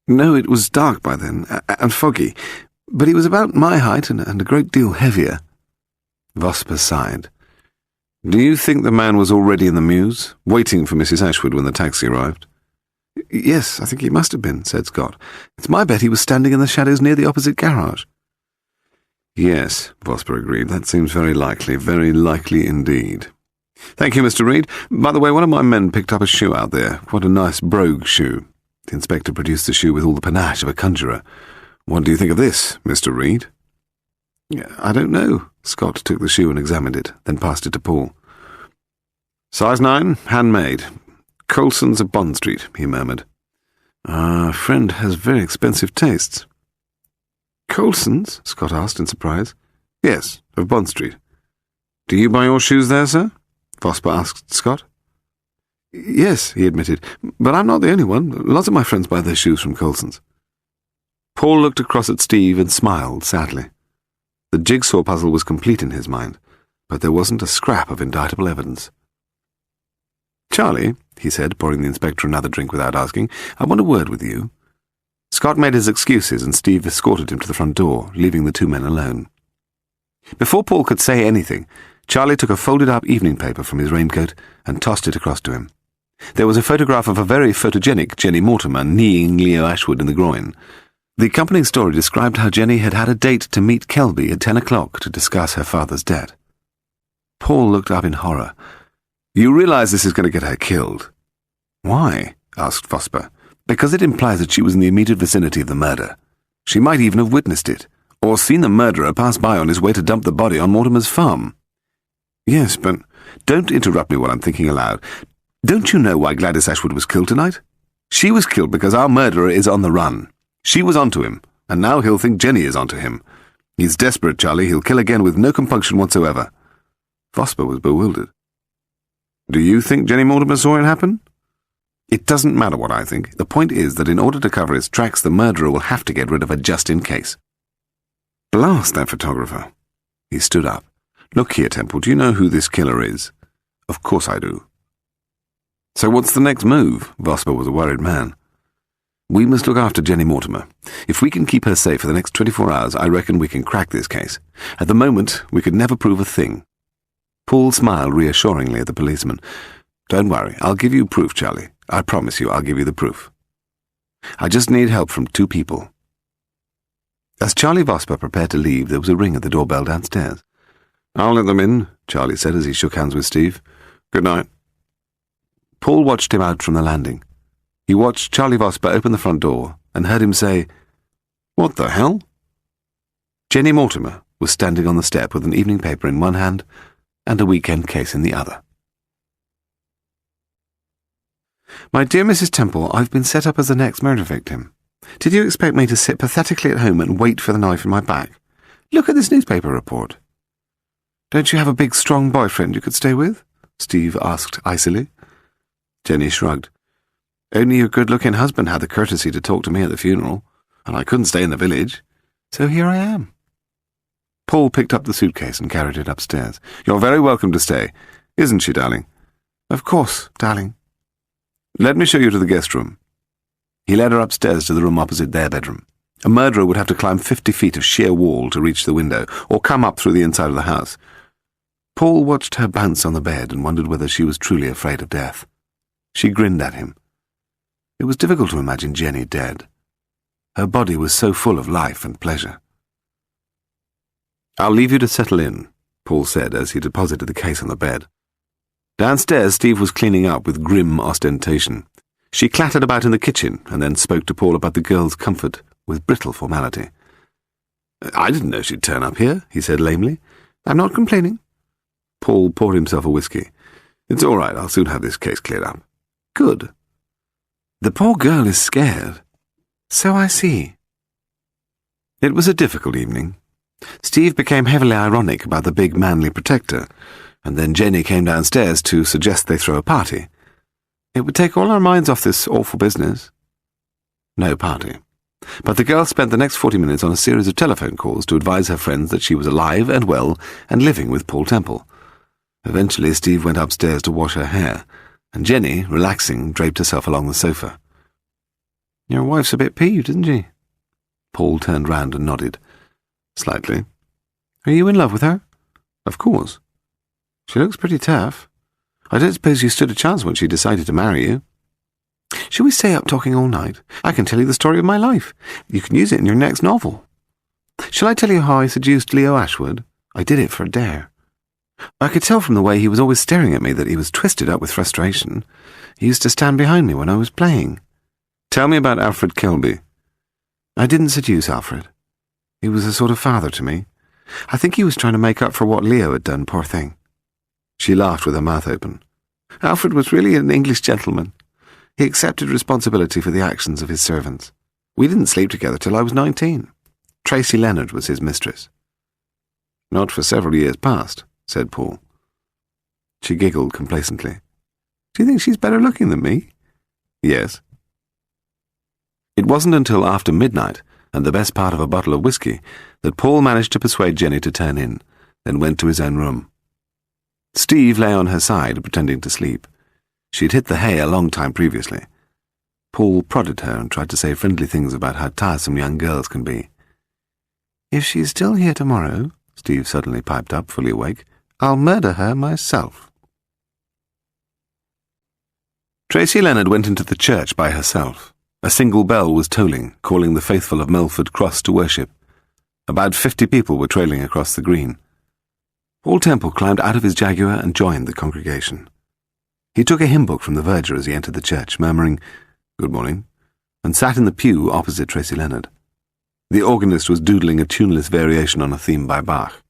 No, it was dark by then, and foggy, but he was about my height and a great deal heavier. Vosper sighed. Do you think the man was already in the mews, waiting for Mrs. Ashwood when the taxi arrived? Yes, I think he must have been, said Scott. It's my bet he was standing in the shadows near the opposite garage. Yes, Vosper agreed. That seems very likely indeed. Thank you, Mr. Reed. By the way, one of my men picked up a shoe out there. Quite a nice brogue shoe. The inspector produced the shoe with all the panache of a conjurer. What do you think of this, Mr. Reed? I don't know. Scott took the shoe and examined it, then passed it to Paul. Size 9, handmade. Colson's of Bond Street, he murmured. Our friend has very expensive tastes. Colson's? Scott asked in surprise. Yes, of Bond Street. Do you buy your shoes there, sir? Vosper asked Scott. Yes, he admitted, but I'm not the only one. Lots of my friends buy their shoes from Coulson's. Paul looked across at Steve and smiled sadly. The jigsaw puzzle was complete in his mind, but there wasn't a scrap of indictable evidence. Charlie, he said, pouring the inspector another drink without asking, I want a word with you. Scott made his excuses and Steve escorted him to the front door, leaving the two men alone. Before Paul could say anything, Charlie took a folded-up evening paper from his raincoat and tossed it across to him. There was a photograph of a very photogenic Jenny Mortimer kneeing Leo Ashwood in the groin. The accompanying story described how Jenny had had a date to meet Kelby at 10 o'clock to discuss her father's debt. Paul looked up in horror. You realize this is going to get her killed. Why? Asked Vosper. Because it implies that she was in the immediate vicinity of the murder. She might even have witnessed it, or seen the murderer pass by on his way to dump the body on Mortimer's farm. Yes, but don't interrupt me while I'm thinking aloud. Don't you know why Gladys Ashwood was killed tonight? She was killed because our murderer is on the run. She was onto him, and now he'll think Jenny is onto him. He's desperate, Charlie. He'll kill again with no compunction whatsoever. Vosper was bewildered. Do you think Jenny Mortimer saw it happen? It doesn't matter what I think. The point is that in order to cover his tracks, the murderer will have to get rid of her just in case. Blast that photographer. He stood up. Look here, Temple, do you know who this killer is? Of course I do. So what's the next move? Vosper was a worried man. We must look after Jenny Mortimer. If we can keep her safe for the next 24 hours, I reckon we can crack this case. At the moment, we could never prove a thing. Paul smiled reassuringly at the policeman. Don't worry, I'll give you proof, Charlie. I promise you I'll give you the proof. I just need help from two people. As Charlie Vosper prepared to leave, there was a ring at the doorbell downstairs. I'll let them in, Charlie said as he shook hands with Steve. Good night. Paul watched him out from the landing. He watched Charlie Vosper open the front door and heard him say, What the hell? Jenny Mortimer was standing on the step with an evening paper in one hand and a weekend case in the other. My dear Mrs. Temple, I've been set up as the next murder victim. Did you expect me to sit pathetically at home and wait for the knife in my back? Look at this newspaper report. Don't you have a big, strong boyfriend you could stay with? Steve asked icily. Jenny shrugged. Only your good-looking husband had the courtesy to talk to me at the funeral, and I couldn't stay in the village, so here I am. Paul picked up the suitcase and carried it upstairs. You're very welcome to stay, isn't she, darling? Of course, darling. Let me show you to the guest room. He led her upstairs to the room opposite their bedroom. A murderer would have to climb 50 feet of sheer wall to reach the window, or come up through the inside of the house. Paul watched her bounce on the bed and wondered whether she was truly afraid of death. She grinned at him. It was difficult to imagine Jenny dead. Her body was so full of life and pleasure. I'll leave you to settle in, Paul said as he deposited the case on the bed. Downstairs, Steve was cleaning up with grim ostentation. She clattered about in the kitchen and then spoke to Paul about the girl's comfort with brittle formality. I didn't know she'd turn up here, he said lamely. I'm not complaining. Paul poured himself a whiskey. It's all right, I'll soon have this case cleared up. Good. The poor girl is scared. So I see. It was a difficult evening. Steve became heavily ironic about the big manly protector, and then Jenny came downstairs to suggest they throw a party. It would take all our minds off this awful business. No party. But the girl spent the next 40 minutes on a series of telephone calls to advise her friends that she was alive and well and living with Paul Temple. Eventually, Steve went upstairs to wash her hair, and Jenny, relaxing, draped herself along the sofa. Your wife's a bit peeved, isn't she? Paul turned round and nodded. Slightly. Are you in love with her? Of course. She looks pretty tough. I don't suppose you stood a chance when she decided to marry you. Shall we stay up talking all night? I can tell you the story of my life. You can use it in your next novel. Shall I tell you how I seduced Leo Ashwood? I did it for a dare. I could tell from the way he was always staring at me that he was twisted up with frustration. He used to stand behind me when I was playing. Tell me about Alfred Kelby. I didn't seduce Alfred. He was a sort of father to me. I think he was trying to make up for what Leo had done, poor thing. She laughed with her mouth open. Alfred was really an English gentleman. He accepted responsibility for the actions of his servants. We didn't sleep together till I was 19. Tracy Leonard was his mistress. Not for several years past, said Paul. She giggled complacently. Do you think she's better looking than me? Yes. It wasn't until after midnight, and the best part of a bottle of whiskey, that Paul managed to persuade Jenny to turn in, then went to his own room. Steve lay on her side, pretending to sleep. She'd hit the hay a long time previously. Paul prodded her and tried to say friendly things about how tiresome young girls can be. If she's still here tomorrow, Steve suddenly piped up, fully awake, I'll murder her myself. Tracy Leonard went into the church by herself. A single bell was tolling, calling the faithful of Melford Cross to worship. About 50 people were trailing across the green. Paul Temple climbed out of his Jaguar and joined the congregation. He took a hymn book from the verger as he entered the church, murmuring, "Good morning," and sat in the pew opposite Tracy Leonard. The organist was doodling a tuneless variation on a theme by Bach.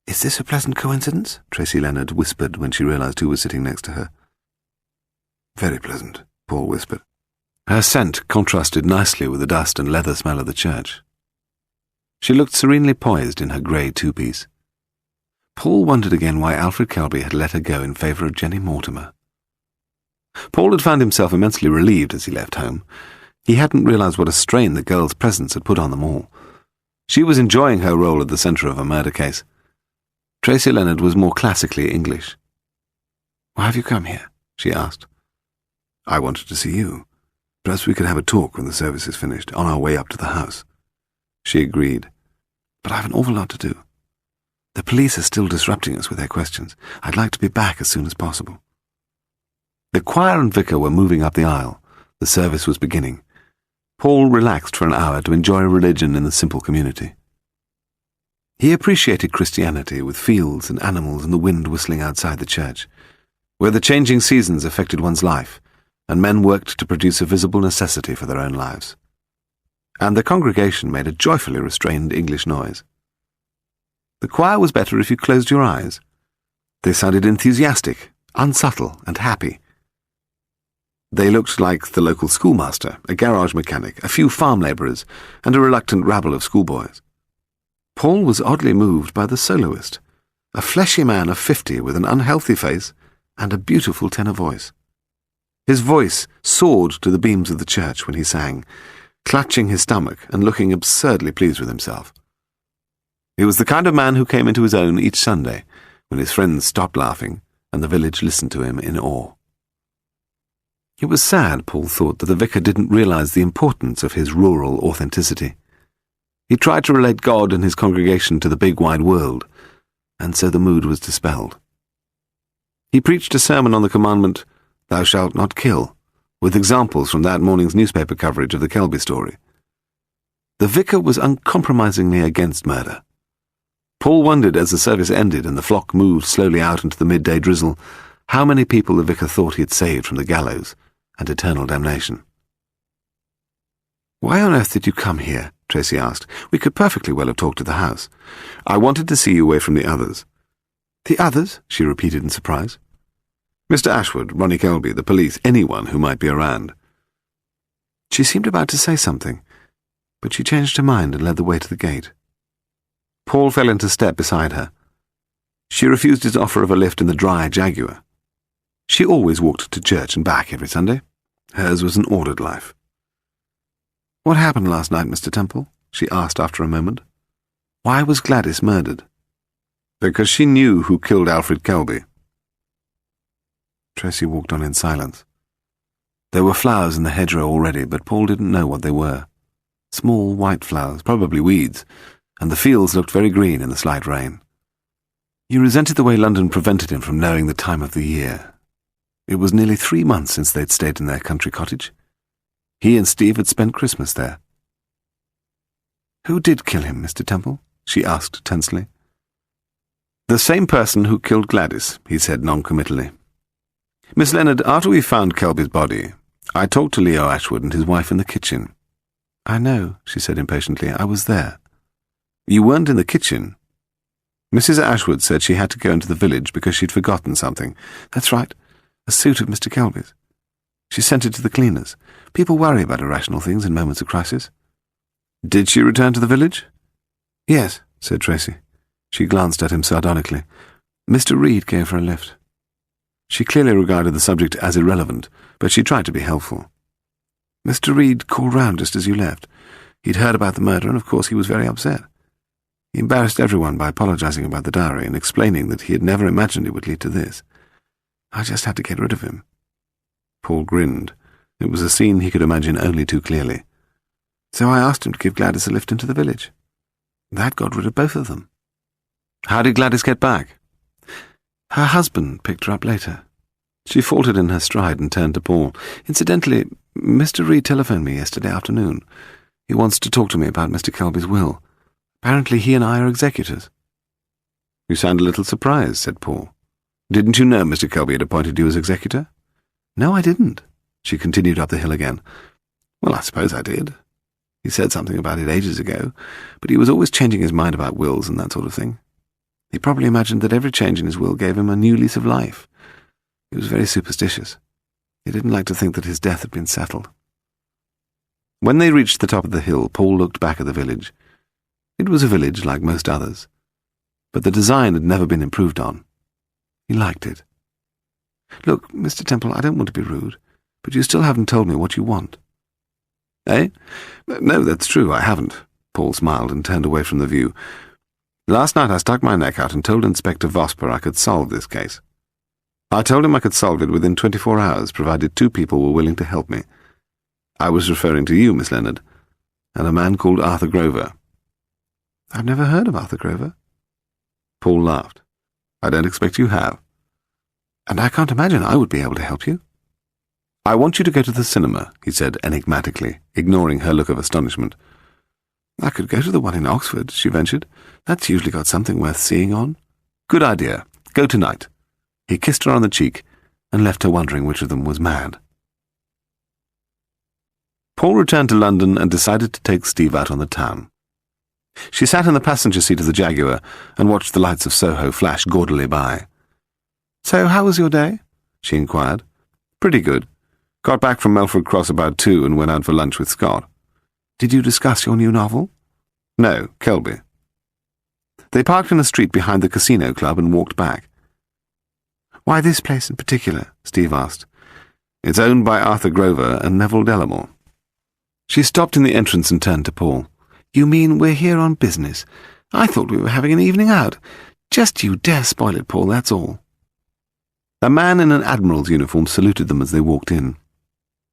"Is this a pleasant coincidence?" Tracy Leonard whispered when she realized who was sitting next to her. "Very pleasant," Paul whispered. Her scent contrasted nicely with the dust and leather smell of the church. She looked serenely poised in her grey two-piece. Paul wondered again why Alfred Kelby had let her go in favour of Jenny Mortimer. Paul had found himself immensely relieved as he left home. He hadn't realised what a strain the girl's presence had put on them all. She was enjoying her role at the centre of a murder case. Tracy Leonard was more classically English. "Why have you come here?" she asked. "I wanted to see you. Perhaps we could have a talk when the service is finished, on our way up to the house." She agreed. "But I have an awful lot to do. The police are still disrupting us with their questions. I'd like to be back as soon as possible." The choir and vicar were moving up the aisle. The service was beginning. Paul relaxed for an hour to enjoy religion in the simple community. He appreciated Christianity, with fields and animals and the wind whistling outside the church, where the changing seasons affected one's life, and men worked to produce a visible necessity for their own lives. And the congregation made a joyfully restrained English noise. The choir was better if you closed your eyes. They sounded enthusiastic, unsubtle, and happy. They looked like the local schoolmaster, a garage mechanic, a few farm labourers, and a reluctant rabble of schoolboys. Paul was oddly moved by the soloist, a fleshy man of 50 with an unhealthy face and a beautiful tenor voice. His voice soared to the beams of the church when he sang, clutching his stomach and looking absurdly pleased with himself. He was the kind of man who came into his own each Sunday, when his friends stopped laughing and the village listened to him in awe. It was sad, Paul thought, that the vicar didn't realise the importance of his rural authenticity. He tried to relate God and his congregation to the big wide world, and so the mood was dispelled. He preached a sermon on the commandment, "Thou shalt not kill," with examples from that morning's newspaper coverage of the Kelby story. The vicar was uncompromisingly against murder. Paul wondered, as the service ended and the flock moved slowly out into the midday drizzle, how many people the vicar thought he had saved from the gallows and eternal damnation. "Why on earth did you come here?" Tracy asked. "We could perfectly well have talked at the house. I wanted to see you away from the others." "The others?" she repeated in surprise. "Mr. Ashwood, Ronnie Kelby, the police, anyone who might be around." She seemed about to say something, but she changed her mind and led the way to the gate. Paul fell into step beside her. She refused his offer of a lift in the dry Jaguar. She always walked to church and back every Sunday. Hers was an ordered life. "What happened last night, Mr. Temple?" she asked after a moment. "Why was Gladys murdered?" "Because she knew who killed Alfred Kelby." Tracy walked on in silence. There were flowers in the hedgerow already, but Paul didn't know what they were. Small white flowers, probably weeds, and the fields looked very green in the slight rain. He resented the way London prevented him from knowing the time of the year. It was nearly 3 months since they'd stayed in their country cottage. He and Steve had spent Christmas there. "Who did kill him, Mr. Temple?" she asked tensely. "The same person who killed Gladys," he said non-committally. "Miss Leonard, after we found Kelby's body, I talked to Leo Ashwood and his wife in the kitchen." "I know," she said impatiently. "I was there." "You weren't in the kitchen." "Mrs. Ashwood said she had to go into the village because she'd forgotten something." "That's right. A suit of Mr. Kelby's. She sent it to the cleaners. People worry about irrational things in moments of crisis." "Did she return to the village?" "Yes," said Tracy. She glanced at him sardonically. Mr. Reed gave her a lift. She clearly regarded the subject as irrelevant, but she tried to be helpful. Mr. Reed called round just as you left. He'd heard about the murder, and of course he was very upset. He embarrassed everyone by apologizing about the diary and explaining that he had never imagined it would lead to this. I just had to get rid of him. Paul grinned. It was a scene he could imagine only too clearly. So I asked him to give Gladys a lift into the village. That got rid of both of them. How did Gladys get back? Her husband picked her up later. She faltered in her stride and turned to Paul. Incidentally, Mr. Reed telephoned me yesterday afternoon. He wants to talk to me about Mr. Kelby's will. Apparently he and I are executors. You sound a little surprised, said Paul. Didn't you know Mr. Kelby had appointed you as executor? No, I didn't. She continued up the hill again. Well, I suppose I did. He said something about it ages ago, but he was always changing his mind about wills and that sort of thing. He probably imagined that every change in his will gave him a new lease of life. He was very superstitious. He didn't like to think that his death had been settled. When they reached the top of the hill, Paul looked back at the village. It was a village like most others, but the design had never been improved on. He liked it. Look, Mr. Temple, I don't want to be rude, but you still haven't told me what you want. Eh? No, that's true, I haven't. Paul smiled and turned away from the view. Last night I stuck my neck out and told Inspector Vosper I could solve this case. I told him I could solve it within 24 hours, provided 2 people were willing to help me. I was referring to you, Miss Leonard, and a man called Arthur Grover. I've never heard of Arthur Grover. Paul laughed. I don't expect you have. And I can't imagine I would be able to help you. I want you to go to the cinema, he said enigmatically, ignoring her look of astonishment. I could go to the one in Oxford, she ventured. That's usually got something worth seeing on. Good idea. Go tonight. He kissed her on the cheek and left her wondering which of them was mad. Paul returned to London and decided to take Steve out on the town. She sat in the passenger seat of the Jaguar and watched the lights of Soho flash gaudily by. So how was your day? She inquired. Pretty good. Got back from Melford Cross about 2 and went out for lunch with Scott. Did you discuss your new novel? No, Kelby. They parked in a street behind the casino club and walked back. Why this place in particular? Steve asked. It's owned by Arthur Grover and Neville Delamore. She stopped in the entrance and turned to Paul. You mean we're here on business? I thought we were having an evening out. Just you dare spoil it, Paul, that's all. A man in an admiral's uniform saluted them as they walked in.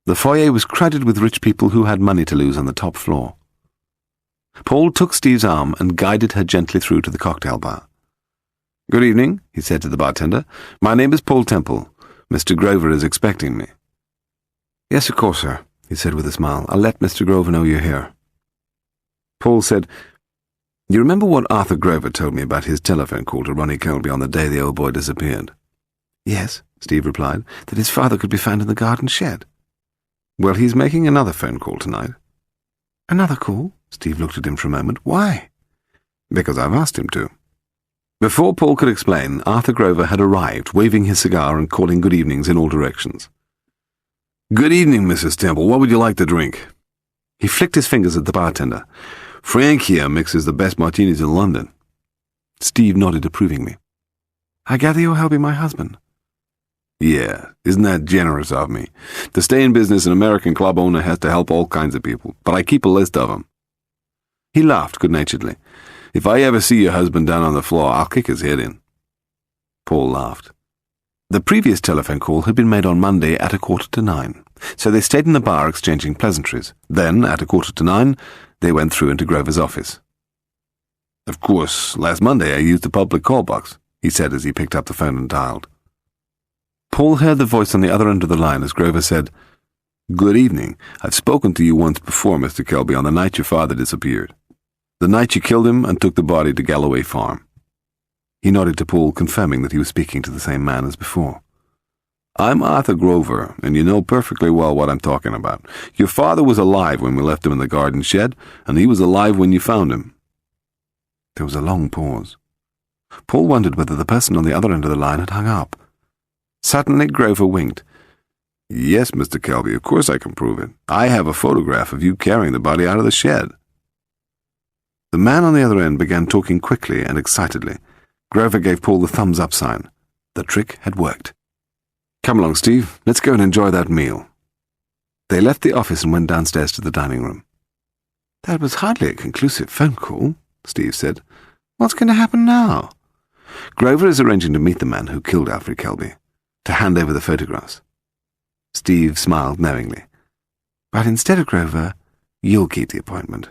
The foyer was crowded with rich people who had money to lose on the top floor. Paul took Steve's arm and guided her gently through to the cocktail bar. Good evening, he said to the bartender. My name is Paul Temple. Mr. Grover is expecting me. Yes, of course, sir, he said with a smile. I'll let Mr. Grover know you're here. Paul said, You remember what Arthur Grover told me about his telephone call to Ronnie Kelby on the day the old boy disappeared? Yes, Steve replied, that his father could be found in the garden shed. Well, he's making another phone call tonight. Another call? Steve looked at him for a moment. Why? Because I've asked him to. Before Paul could explain, Arthur Grover had arrived, waving his cigar and calling good evenings in all directions. Good evening, Mrs. Temple. What would you like to drink? He flicked his fingers at the bartender. Frank here mixes the best martinis in London. Steve nodded approvingly. I gather you're helping my husband. Yeah, isn't that generous of me? To stay in business, an American club owner has to help all kinds of people, but I keep a list of them. He laughed good-naturedly. If I ever see your husband down on the floor, I'll kick his head in. Paul laughed. The previous telephone call had been made on Monday at 8:45, so they stayed in the bar exchanging pleasantries. Then, at 8:45, they went through into Grover's office. Of course, last Monday I used the public call box, he said as he picked up the phone and dialed. Paul heard the voice on the other end of the line as Grover said, Good evening. I've spoken to you once before, Mr. Kelby, on the night your father disappeared. The night you killed him and took the body to Galloway Farm. He nodded to Paul, confirming that he was speaking to the same man as before. I'm Arthur Grover, and you know perfectly well what I'm talking about. Your father was alive when we left him in the garden shed, and he was alive when you found him. There was a long pause. Paul wondered whether the person on the other end of the line had hung up. Suddenly Grover winked. Yes, Mr. Kelby, of course I can prove it. I have a photograph of you carrying the body out of the shed. The man on the other end began talking quickly and excitedly. Grover gave Paul the thumbs-up sign. The trick had worked. "Come along, Steve. Let's go and enjoy that meal." They left the office and went downstairs to the dining room. "That was hardly a conclusive phone call," Steve said. "What's going to happen now?" "Grover is arranging to meet the man who killed Alfred Kelby, to hand over the photographs." Steve smiled knowingly. "But instead of Grover, you'll keep the appointment."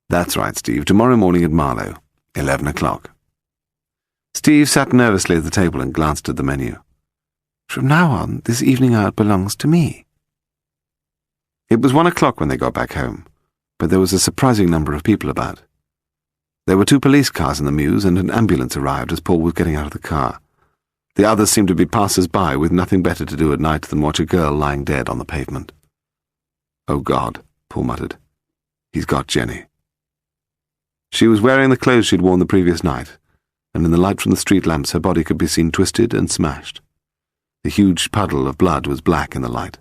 "That's right, Steve. Tomorrow morning at Marlow, 11 o'clock. Steve sat nervously at the table and glanced at the menu. "From now on, this evening out belongs to me." It was 1 o'clock when they got back home, but there was a surprising number of people about. There were 2 police cars in the mews, and an ambulance arrived as Paul was getting out of the car. The others seemed to be passers-by with nothing better to do at night than watch a girl lying dead on the pavement. "Oh, God," Paul muttered. "He's got Jenny." She was wearing the clothes she'd worn the previous night, and in the light from the street lamps her body could be seen twisted and smashed. The huge puddle of blood was black in the light.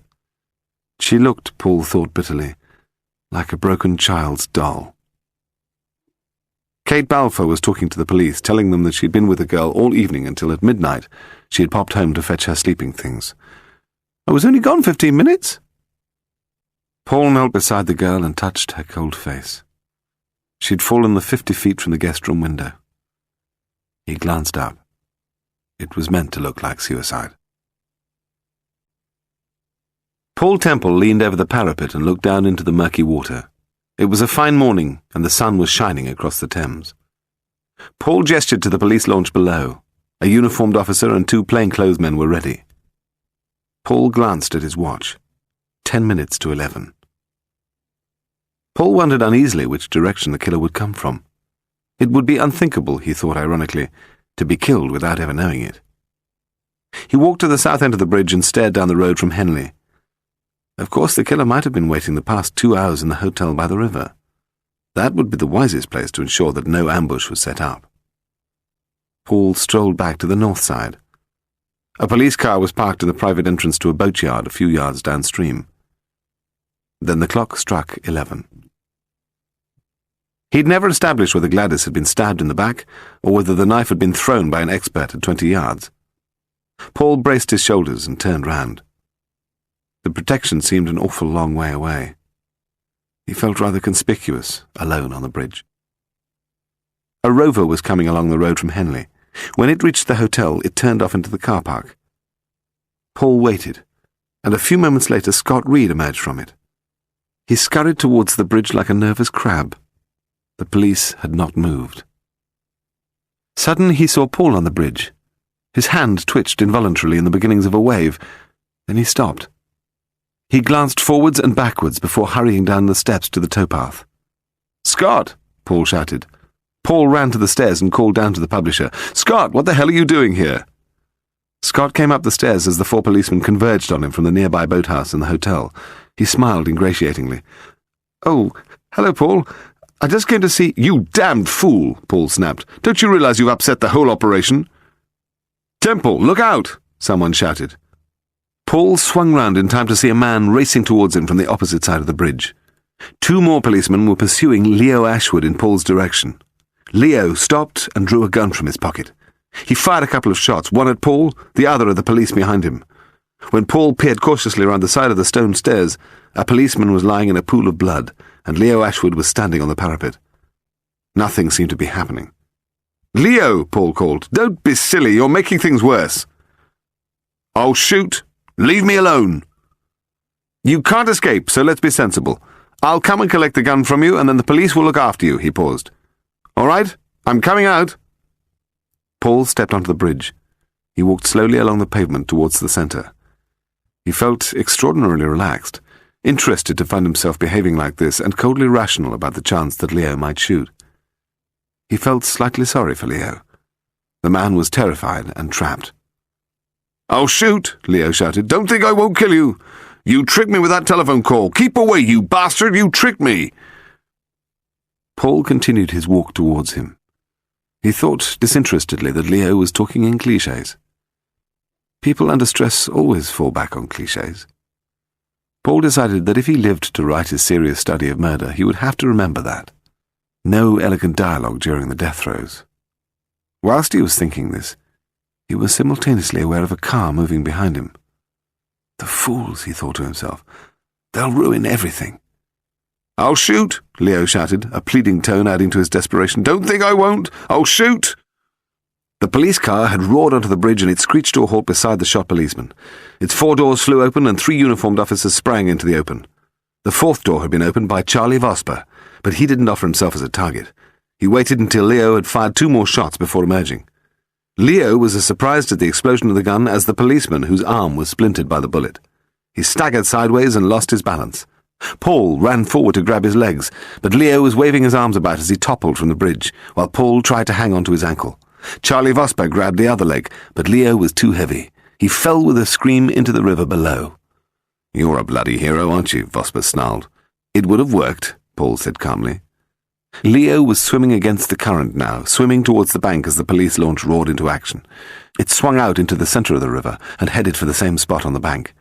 She looked, Paul thought bitterly, like a broken child's doll. Kate Balfour was talking to the police, telling them that she'd been with the girl all evening until at midnight she had popped home to fetch her sleeping things. "I was only gone 15 minutes. Paul knelt beside the girl and touched her cold face. She'd fallen the 50 feet from the guest room window. He glanced up. It was meant to look like suicide. Paul Temple leaned over the parapet and looked down into the murky water. It was a fine morning, and the sun was shining across the Thames. Paul gestured to the police launch below. A uniformed officer and 2 plainclothes men were ready. Paul glanced at his watch. 10 minutes to 11. Paul wondered uneasily which direction the killer would come from. It would be unthinkable, he thought ironically, to be killed without ever knowing it. He walked to the south end of the bridge and stared down the road from Henley. Of course, the killer might have been waiting the past 2 hours in the hotel by the river. That would be the wisest place to ensure that no ambush was set up. Paul strolled back to the north side. A police car was parked at the private entrance to a boatyard a few yards downstream. Then the clock struck 11. He'd never established whether Gladys had been stabbed in the back or whether the knife had been thrown by an expert at 20 yards. Paul braced his shoulders and turned round. The protection seemed an awful long way away. He felt rather conspicuous, alone on the bridge. A rover was coming along the road from Henley. When it reached the hotel, it turned off into the car park. Paul waited, and a few moments later Scott Reed emerged from it. He scurried towards the bridge like a nervous crab. The police had not moved. Suddenly he saw Paul on the bridge. His hand twitched involuntarily in the beginnings of a wave. Then he stopped. He glanced forwards and backwards before hurrying down the steps to the towpath. "Scott!" Paul shouted. Paul ran to the stairs and called down to the publisher. "Scott, what the hell are you doing here?" Scott came up the stairs as the 4 policemen converged on him from the nearby boathouse and the hotel. He smiled ingratiatingly. "Oh, hello, Paul. I just came to see—" "You damned fool!" Paul snapped. "Don't you realize you've upset the whole operation?" "Temple, look out!" someone shouted. Paul swung round in time to see a man racing towards him from the opposite side of the bridge. 2 more policemen were pursuing Leo Ashwood in Paul's direction. Leo stopped and drew a gun from his pocket. He fired a couple of shots, one at Paul, the other at the police behind him. When Paul peered cautiously around the side of the stone stairs, a policeman was lying in a pool of blood, and Leo Ashwood was standing on the parapet. Nothing seemed to be happening. "Leo," Paul called, "don't be silly, you're making things worse." "I'll shoot. Leave me alone." "You can't escape, so let's be sensible. I'll come and collect the gun from you, and then the police will look after you," he paused. "All right, I'm coming out." Paul stepped onto the bridge. He walked slowly along the pavement towards the centre. He felt extraordinarily relaxed, interested to find himself behaving like this, and coldly rational about the chance that Leo might shoot. He felt slightly sorry for Leo. The man was terrified and trapped. "I'll shoot," Leo shouted. "Don't think I won't kill you. You tricked me with that telephone call. Keep away, you bastard! You tricked me!" Paul continued his walk towards him. He thought disinterestedly that Leo was talking in clichés. People under stress always fall back on clichés. Paul decided that if he lived to write his serious study of murder, he would have to remember that. No elegant dialogue during the death throes. Whilst he was thinking this, he was simultaneously aware of a car moving behind him. The fools, he thought to himself. They'll ruin everything. "I'll shoot," Leo shouted, a pleading tone adding to his desperation. "Don't think I won't. I'll shoot." The police car had roared onto the bridge and it screeched to a halt beside the shot policeman. Its 4 doors flew open and 3 uniformed officers sprang into the open. The 4th door had been opened by Charlie Vosper, but he didn't offer himself as a target. He waited until Leo had fired 2 more shots before emerging. Leo was as surprised at the explosion of the gun as the policeman whose arm was splintered by the bullet. He staggered sideways and lost his balance. Paul ran forward to grab his legs, but Leo was waving his arms about as he toppled from the bridge, while Paul tried to hang on to his ankle. Charlie Vosper grabbed the other leg, but Leo was too heavy. He fell with a scream into the river below. "You're a bloody hero, aren't you?" Vosper snarled. "It would have worked," Paul said calmly. Leo was swimming against the current now, swimming towards the bank as the police launch roared into action. It swung out into the centre of the river and headed for the same spot on the bank.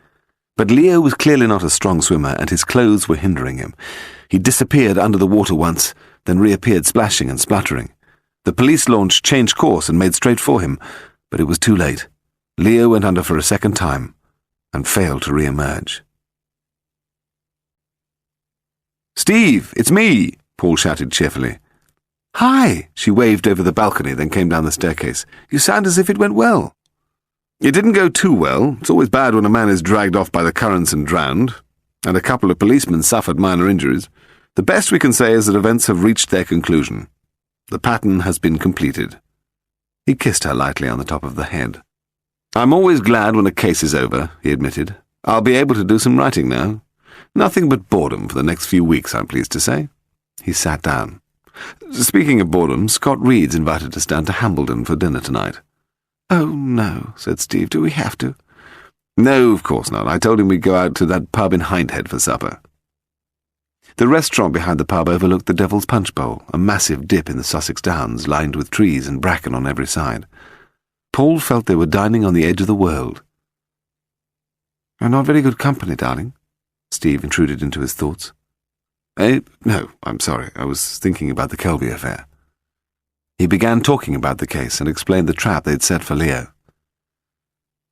But Leo was clearly not a strong swimmer, and his clothes were hindering him. He disappeared under the water once, then reappeared splashing and spluttering. The police launch changed course and made straight for him, but it was too late. Leo went under for a second time and failed to re-emerge. "Steve, it's me!" Paul shouted cheerfully. "Hi!" She waved over the balcony, then came down the staircase. "You sound as if it went well." "It didn't go too well. It's always bad when a man is dragged off by the currents and drowned, and a couple of policemen suffered minor injuries. The best we can say is that events have reached their conclusion. The pattern has been completed." He kissed her lightly on the top of the head. "I'm always glad when a case is over," he admitted. "I'll be able to do some writing now. Nothing but boredom for the next few weeks, I'm pleased to say." He sat down. "Speaking of boredom, Scott Reed's invited us down to Hambledon for dinner tonight." "Oh, no," said Steve. "Do we have to?" "No, of course not. I told him we'd go out to that pub in Hindhead for supper." The restaurant behind the pub overlooked the Devil's Punch Bowl, a massive dip in the Sussex Downs, lined with trees and bracken on every side. Paul felt they were dining on the edge of the world. "You're not very good company, darling," Steve intruded into his thoughts. No, I'm sorry. I was thinking about the Kelby affair." He began talking about the case and explained the trap they'd set for Leo.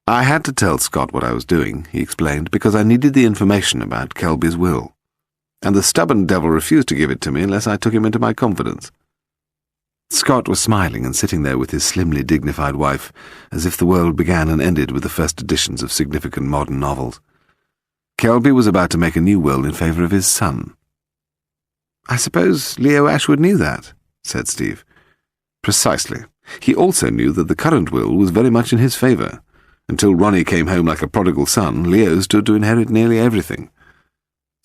"I had to tell Scott what I was doing," he explained, "because I needed the information about Kelby's will. And the stubborn devil refused to give it to me unless I took him into my confidence." Scott was smiling and sitting there with his slimly dignified wife, as if the world began and ended with the first editions of significant modern novels. Kelby was about to make a new will in favour of his son. "I suppose Leo Ashwood knew that," said Steve. "Precisely. He also knew that the current will was very much in his favour. Until Ronnie came home like a prodigal son, Leo stood to inherit nearly everything.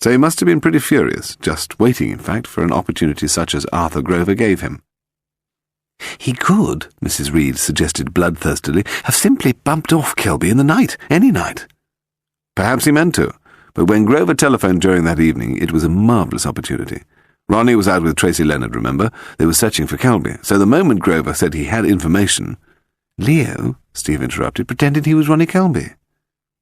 So he must have been pretty furious, just waiting, in fact, for an opportunity such as Arthur Grover gave him." "He could," Mrs. Reed suggested bloodthirstily, "have simply bumped off Kelby in the night, any night." "Perhaps he meant to, but when Grover telephoned during that evening, it was a marvellous opportunity. Ronnie was out with Tracy Leonard, remember? They were searching for Kelby, so the moment Grover said he had information—" "Leo," Steve interrupted, "pretended he was Ronnie Kelby."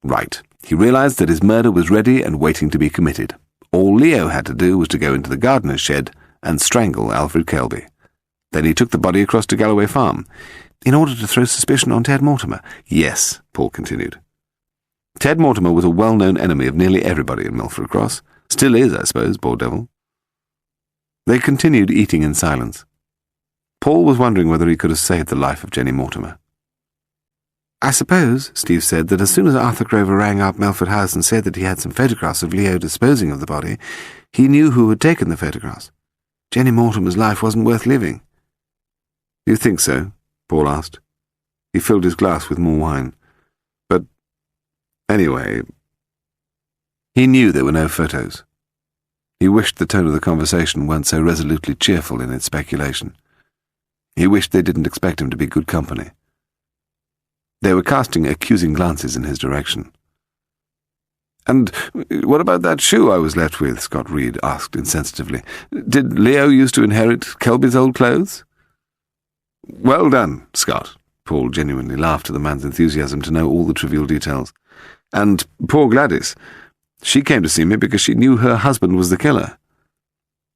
"Right. He realised that his murder was ready and waiting to be committed. All Leo had to do was to go into the gardener's shed and strangle Alfred Kelby. Then he took the body across to Galloway Farm, in order to throw suspicion on Ted Mortimer." "Yes," Paul continued. "Ted Mortimer was a well-known enemy of nearly everybody in Milford Cross. Still is, I suppose, poor devil." They continued eating in silence. Paul was wondering whether he could have saved the life of Jenny Mortimer. "I suppose," Steve said, "that as soon as Arthur Grover rang up Melford House and said that he had some photographs of Leo disposing of the body, he knew who had taken the photographs. Jenny Mortimer's life wasn't worth living." "You think so?" Paul asked. He filled his glass with more wine. "But anyway—" He knew there were no photos. He wished the tone of the conversation weren't so resolutely cheerful in its speculation. He wished they didn't expect him to be good company. They were casting accusing glances in his direction. "And what about that shoe I was left with?" Scott Reed asked insensitively. "Did Leo used to inherit Kelby's old clothes?" "Well done, Scott." Paul genuinely laughed at the man's enthusiasm to know all the trivial details. "And poor Gladys. She came to see me because she knew her husband was the killer."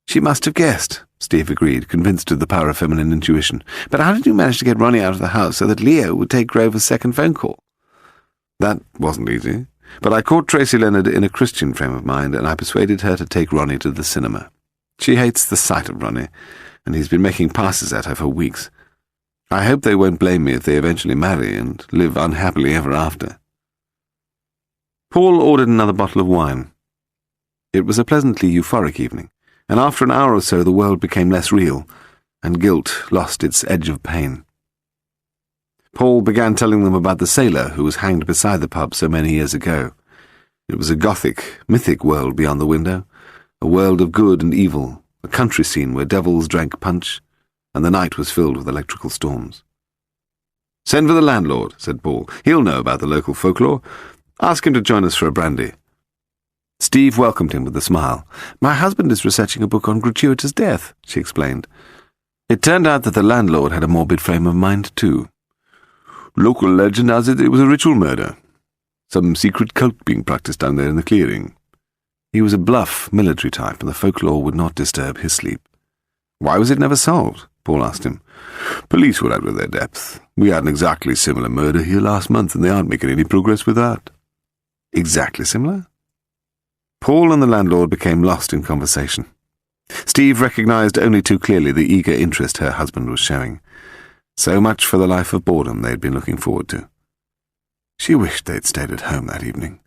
"She must have guessed," Steve agreed, convinced of the power of feminine intuition. But how did you manage to get Ronnie out of the house so that Leo would take Grover's second phone call? That wasn't easy, but I caught Tracy Leonard in a Christian frame of mind, and I persuaded her to take Ronnie to the cinema. She hates the sight of Ronnie, and he's been making passes at her for weeks. I hope they won't blame me if they eventually marry and live unhappily ever after. Paul ordered another bottle of wine. It was a pleasantly euphoric evening, and after an hour or so the world became less real, and guilt lost its edge of pain. Paul began telling them about the sailor who was hanged beside the pub so many years ago. It was a gothic, mythic world beyond the window, a world of good and evil, a country scene where devils drank punch, and the night was filled with electrical storms. "Send for the landlord," said Paul. "He'll know about the local folklore. Ask him to join us for a brandy." Steve welcomed him with a smile. "My husband is researching a book on gratuitous death," she explained. It turned out that the landlord had a morbid frame of mind, too. "Local legend has it was a ritual murder. Some secret cult being practiced down there in the clearing." He was a bluff, military type, and the folklore would not disturb his sleep. "Why was it never solved?" Paul asked him. "Police were out of their depth. We had an exactly similar murder here last month, and they aren't making any progress with that." "Exactly similar?" Paul and the landlord became lost in conversation. Steve recognized only too clearly the eager interest her husband was showing. So much for the life of boredom they'd been looking forward to. She wished they'd stayed at home that evening.